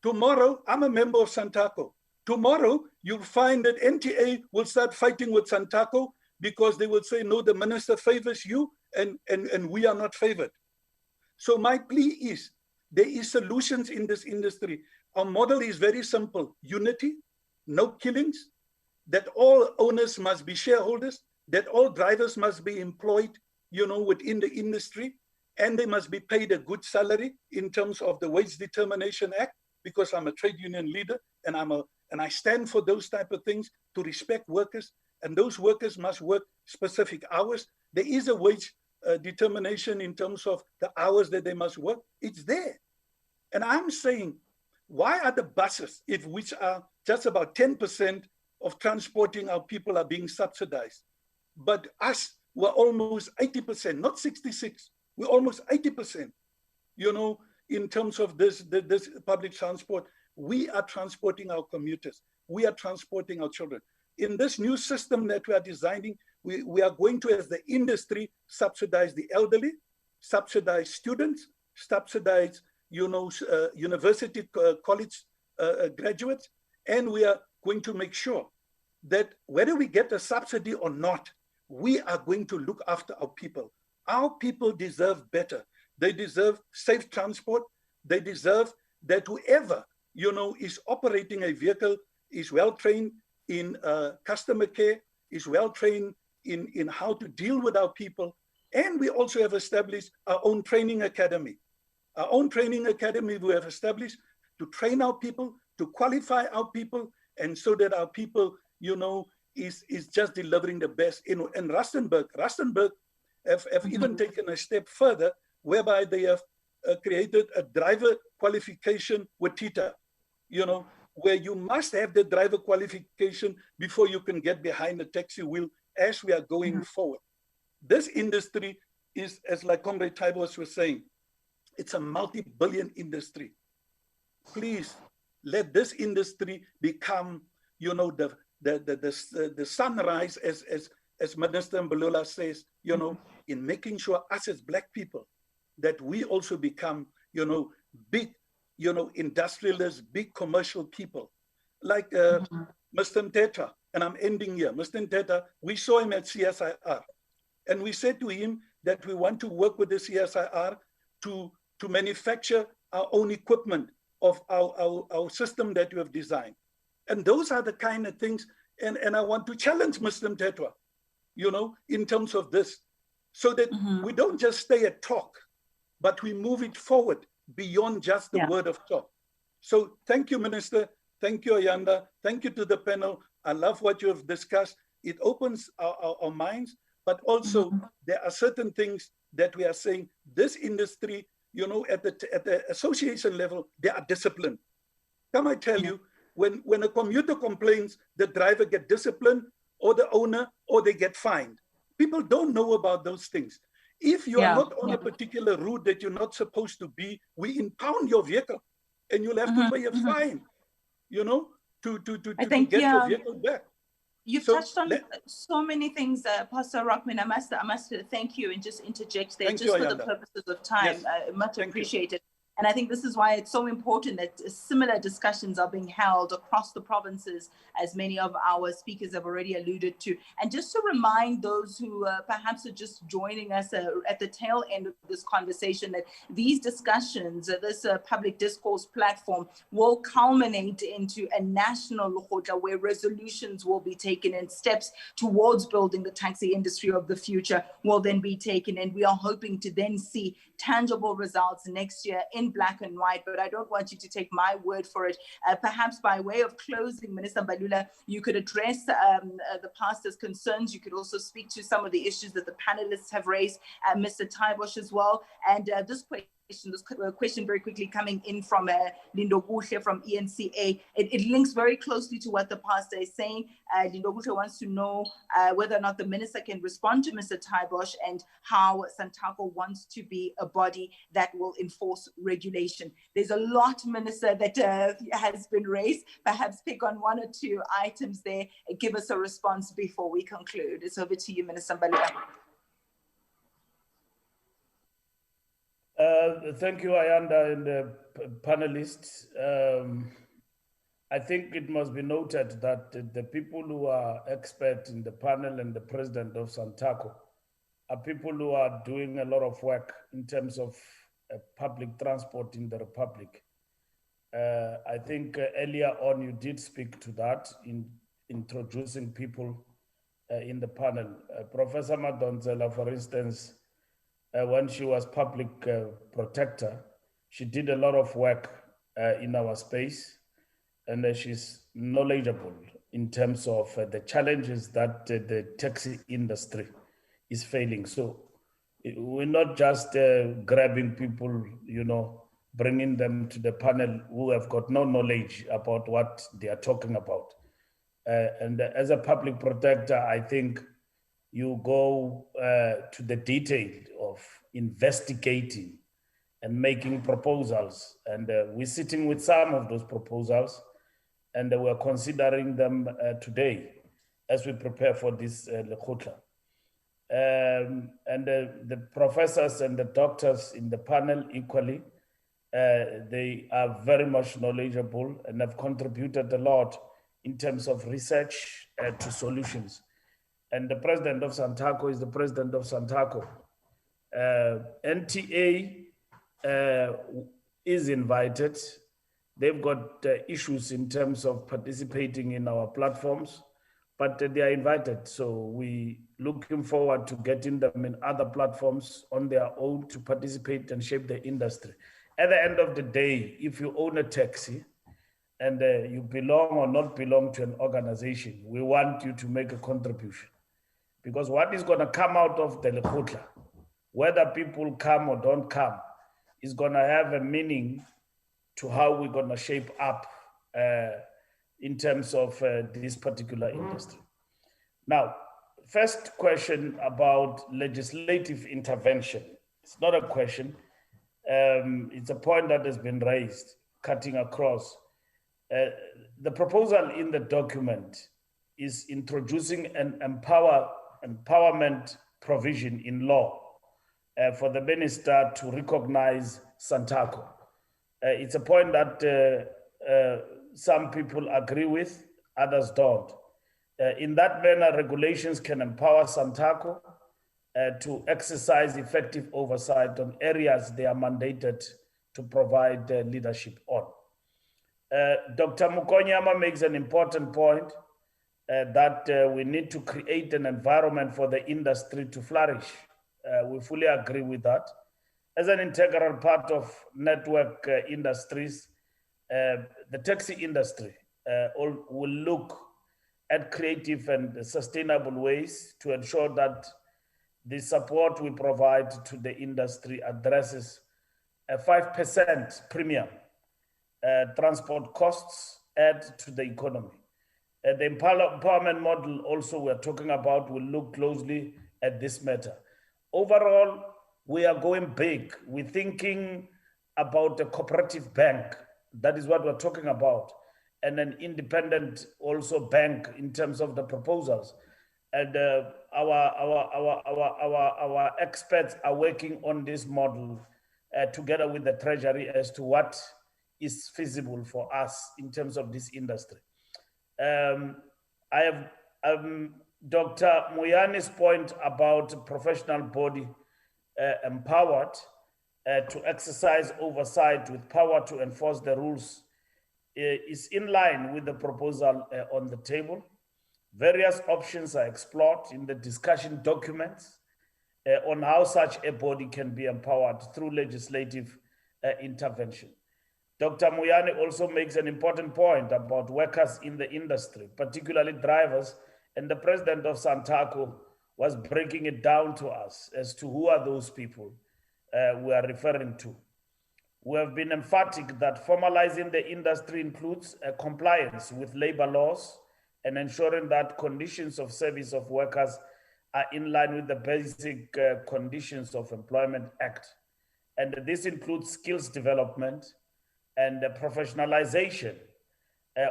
Tomorrow, I'm a member of Santaco. Tomorrow, you'll find that NTA will start fighting with Santaco because they will say, no, the minister favors you and we are not favored. So my plea is, there is solutions in this industry. Our model is very simple: unity, no killings, that all owners must be shareholders, that all drivers must be employed, you know, within the industry, and they must be paid a good salary in terms of the Wage Determination Act, because I'm a trade union leader and I stand for those type of things, to respect workers, and those workers must work specific hours. There is a wage determination in terms of the hours that they must work. It's there. And I'm saying, why are the buses, which are just about 10% of transporting our people, are being subsidized? But us, we're almost 80%, not 66, we're almost 80%, you know, in terms of this public transport. We are transporting our commuters. We are transporting our children. In this new system that we are designing, we are going to, as the industry, subsidize the elderly, subsidize students, subsidize, you know, university college graduates, and we are going to make sure that whether we get a subsidy or not, we are going to look after our people. Our people deserve better. They deserve safe transport. They deserve that whoever, you know, is operating a vehicle is well trained in customer care, is well trained in how to deal with our people. And we also have established our own training academy. Our own training academy we have established to train our people, to qualify our people, and so that our people, you know, is just delivering the best. In Rustenburg have even taken a step further, whereby they have created a driver qualification with TITA, you know, where you must have the driver qualification before you can get behind the taxi wheel as we are going forward. This industry is, as like Comrade Taibos was saying, it's a multi-billion industry. Please let this industry become, you know, the sunrise, as Minister Mbalula says, you know, in making sure us as Black people, that we also become, you know, big, you know, industrialists, big commercial people. Like Mr. Nteta, and I'm ending here. Mr. Nteta, we saw him at CSIR, and we said to him that we want to work with the CSIR to manufacture our own equipment of our system that we have designed. And those are the kind of things, and I want to challenge Mr. Nteta, you know, in terms of this, so that we don't just stay at talk, but we move it forward beyond just the word of talk. So thank you, Minister. Thank you, Ayanda. Thank you to the panel. I love what you have discussed. It opens our minds, but also there are certain things that we are saying, this industry, you know, at the association level, they are disciplined. Can I tell you, when a commuter complains, the driver get disciplined, or the owner, or they get fined. People don't know about those things. If you are not on yeah. a particular route that you're not supposed to be, we impound your vehicle and you'll have to pay a fine, you know, to think, get your yeah. vehicle back. You've So touched on so many things, Pastor Rockman. I must thank you and just interject there, Thank just you, for the Ayanda. purposes of time. Yes. Much Thank you. appreciated. And I think this is why it's so important that similar discussions are being held across the provinces, as many of our speakers have already alluded to. And just to remind those who perhaps are just joining us at the tail end of this conversation, that these discussions, this public discourse platform will culminate into a national Lekgotla where resolutions will be taken and steps towards building the taxi industry of the future will then be taken. And we are hoping to then see tangible results next year in black and white, but I don't want you to take my word for it. Perhaps by way of closing, Minister Mbalula, you could address the pastor's concerns. You could also speak to some of the issues that the panelists have raised, Mr. Taibosh as well. And this question very quickly coming in from Lindo Buhle from ENCA. It links very closely to what the pastor is saying. Lindo Buhle wants to know whether or not the minister can respond to Mr. Taibosh and how Santaco wants to be a body that will enforce regulation. There's a lot, Minister, that has been raised. Perhaps pick on one or two items there and give us a response before we conclude. It's over to you, Minister Mbalula. Thank you, Ayanda, and the panelists. I think it must be noted that the people who are experts in the panel and the president of Santaco are people who are doing a lot of work in terms of public transport in the Republic. I think earlier on you did speak to that in introducing people in the panel. Professor Madonsela, for instance, when she was public protector, she did a lot of work in our space, and she's knowledgeable in terms of the challenges that the taxi industry is failing. So we're not just grabbing people, you know, bringing them to the panel who have got no knowledge about what they are talking about. And as a public protector, I think you go to the detail of investigating and making proposals. And we're sitting with some of those proposals, and we're considering them today as we prepare for this Lekgotla. And the professors and the doctors in the panel equally, they are very much knowledgeable and have contributed a lot in terms of research to solutions. And the president of Santaco is the president of Santaco. NTA is invited. They've got issues in terms of participating in our platforms, but they are invited. So we looking forward to getting them in other platforms on their own to participate and shape the industry. At the end of the day, if you own a taxi and you belong or not belong to an organization, we want you to make a contribution. Because what is going to come out of the Lekgotla, whether people come or don't come, is going to have a meaning to how we're going to shape up in terms of this particular industry. Now, first question about legislative intervention. It's not a question. It's a point that has been raised, cutting across. The proposal in the document is introducing an empowerment provision in law for the minister to recognize Santaco. It's a point that some people agree with, others don't. In that manner, regulations can empower Santaco to exercise effective oversight on areas they are mandated to provide leadership on. Dr. Mukonyama makes an important point that we need to create an environment for the industry to flourish. We fully agree with that. As an integral part of network industries, the taxi industry will look at creative and sustainable ways to ensure that the support we provide to the industry addresses a 5% premium transport costs add to the economy. The empowerment model also we're talking about will look closely at this matter. Overall, we are going big. We're thinking about a cooperative bank. That is what we're talking about. And an independent also bank in terms of the proposals. And our experts are working on this model together with the Treasury as to what is feasible for us in terms of this industry. I have Dr. Moyane's point about professional body empowered to exercise oversight with power to enforce the rules is in line with the proposal on the table. Various options are explored in the discussion documents on how such a body can be empowered through legislative intervention. Dr. Moyane also makes an important point about workers in the industry, particularly drivers, and the president of Santaco was breaking it down to us as to who are those people we are referring to. We have been emphatic that formalizing the industry includes compliance with labor laws and ensuring that conditions of service of workers are in line with the basic conditions of Employment Act. And this includes skills development and the professionalization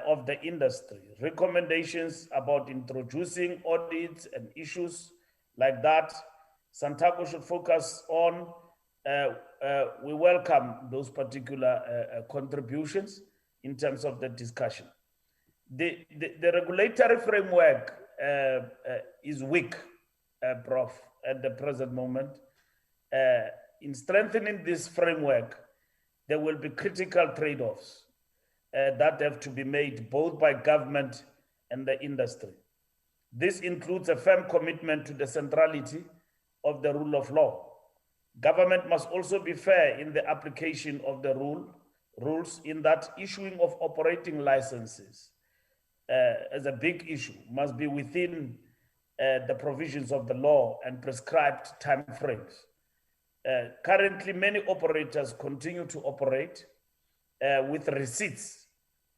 of the industry. Recommendations about introducing audits and issues like that, Santaco should focus on. We welcome those particular contributions in terms of the discussion. The regulatory framework is weak, Prof, at the present moment. In strengthening this framework, there will be critical trade-offs that have to be made both by government and the industry. This includes a firm commitment to the centrality of the rule of law. Government must also be fair in the application of the rules in that issuing of operating licenses as a big issue must be within the provisions of the law and prescribed timeframes. Currently, many operators continue to operate with receipts.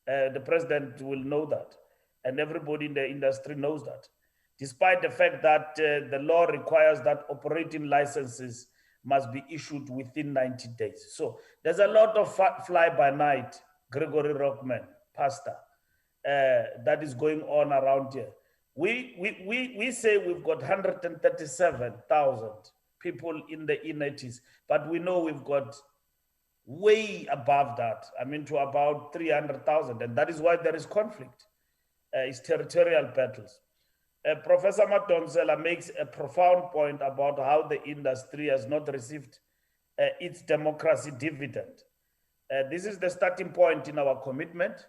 The president will know that, and everybody in the industry knows that, despite the fact that the law requires that operating licenses must be issued within 90 days. So there's a lot of fly-by-night, Gregory Rockman, pastor, that is going on around here. We say we've got 137,000 people in the E90s, but we know we've got way above that. I mean, to about 300,000, and that is why there is conflict. It's territorial battles. Professor Madonsela makes a profound point about how the industry has not received its democracy dividend. This is the starting point in our commitment,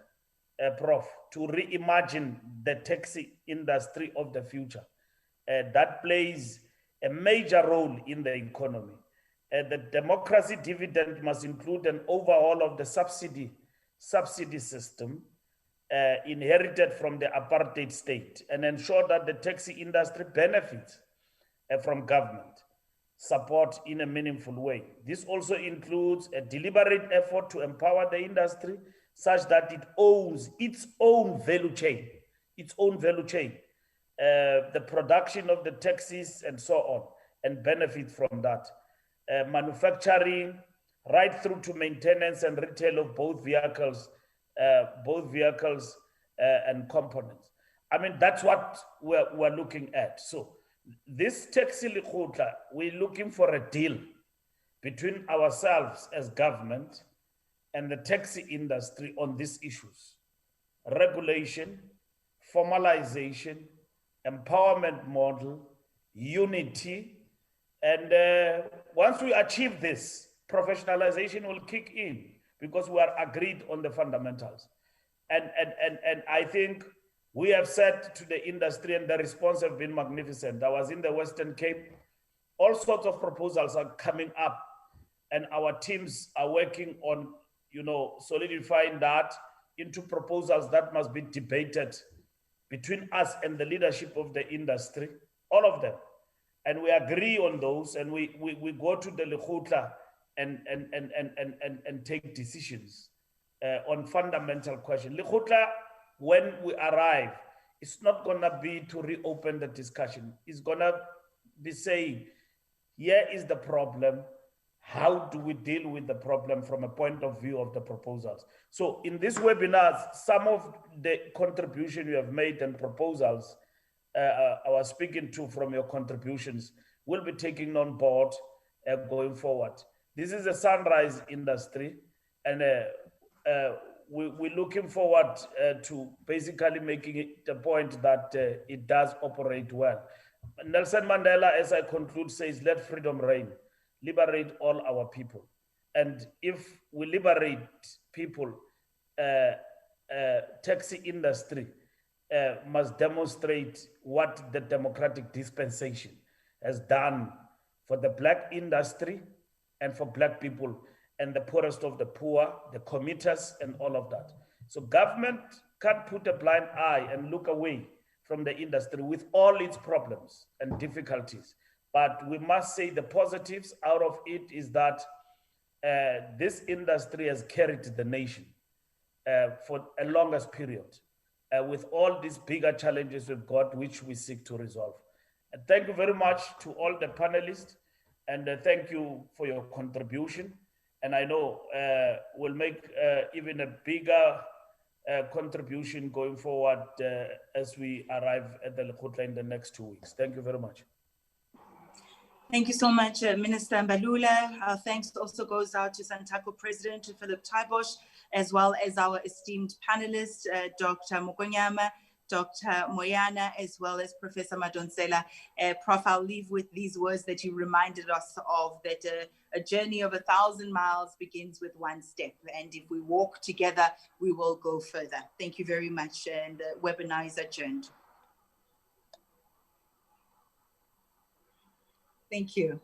Prof, to reimagine the taxi industry of the future. That plays a major role in the economy. The democracy dividend must include an overhaul of the subsidy system inherited from the apartheid state and ensure that the taxi industry benefits from government support in a meaningful way. This also includes a deliberate effort to empower the industry such that it owns its own value chain, the production of the taxis and so on, and benefit from that. Manufacturing, right through to maintenance and retail of both vehicles and components. I mean, that's what we're looking at. So this taxi Lekgotla, we're looking for a deal between ourselves as government and the taxi industry on these issues: regulation, formalization, empowerment model, unity. And once we achieve this, professionalization will kick in because we are agreed on the fundamentals. And I think we have said to the industry, and the response have been magnificent. I was in the Western Cape. All sorts of proposals are coming up, and our teams are working on, solidifying that into proposals that must be debated between us and the leadership of the industry, all of them. And we agree on those, and we go to the Lekgotla and take decisions on fundamental questions. Lekgotla, when we arrive, it's not gonna be to reopen the discussion. It's gonna be saying, here is the problem. How do we deal with the problem from a point of view of the proposals? So in this webinar, some of the contribution you have made and proposals I was speaking to from your contributions will be taken on board going forward. This is a sunrise industry, and we're looking forward to basically making it the point that it does operate well. Nelson Mandela, as I conclude, says, let freedom reign, liberate all our people. And if we liberate people, taxi industry must demonstrate what the democratic dispensation has done for the Black industry and for Black people and the poorest of the poor, the commuters, and all of that. So government can't put a blind eye and look away from the industry with all its problems and difficulties. But we must say the positives out of it is that this industry has carried the nation for a longest period with all these bigger challenges we've got, which we seek to resolve. Thank you very much to all the panelists, and thank you for your contribution. And I know we'll make even a bigger contribution going forward as we arrive at the Lekgotla in the next 2 weeks. Thank you very much. Thank you so much, Minister Mbalula. Our thanks also goes out to Santaco President Philip Taibosh, as well as our esteemed panelists, Dr. Mokonyama, Dr. Moyana, as well as Professor Madonsela. Prof, I'll leave with these words that you reminded us of, that a journey of 1,000 miles begins with one step. And if we walk together, we will go further. Thank you very much. And the webinar is adjourned. Thank you.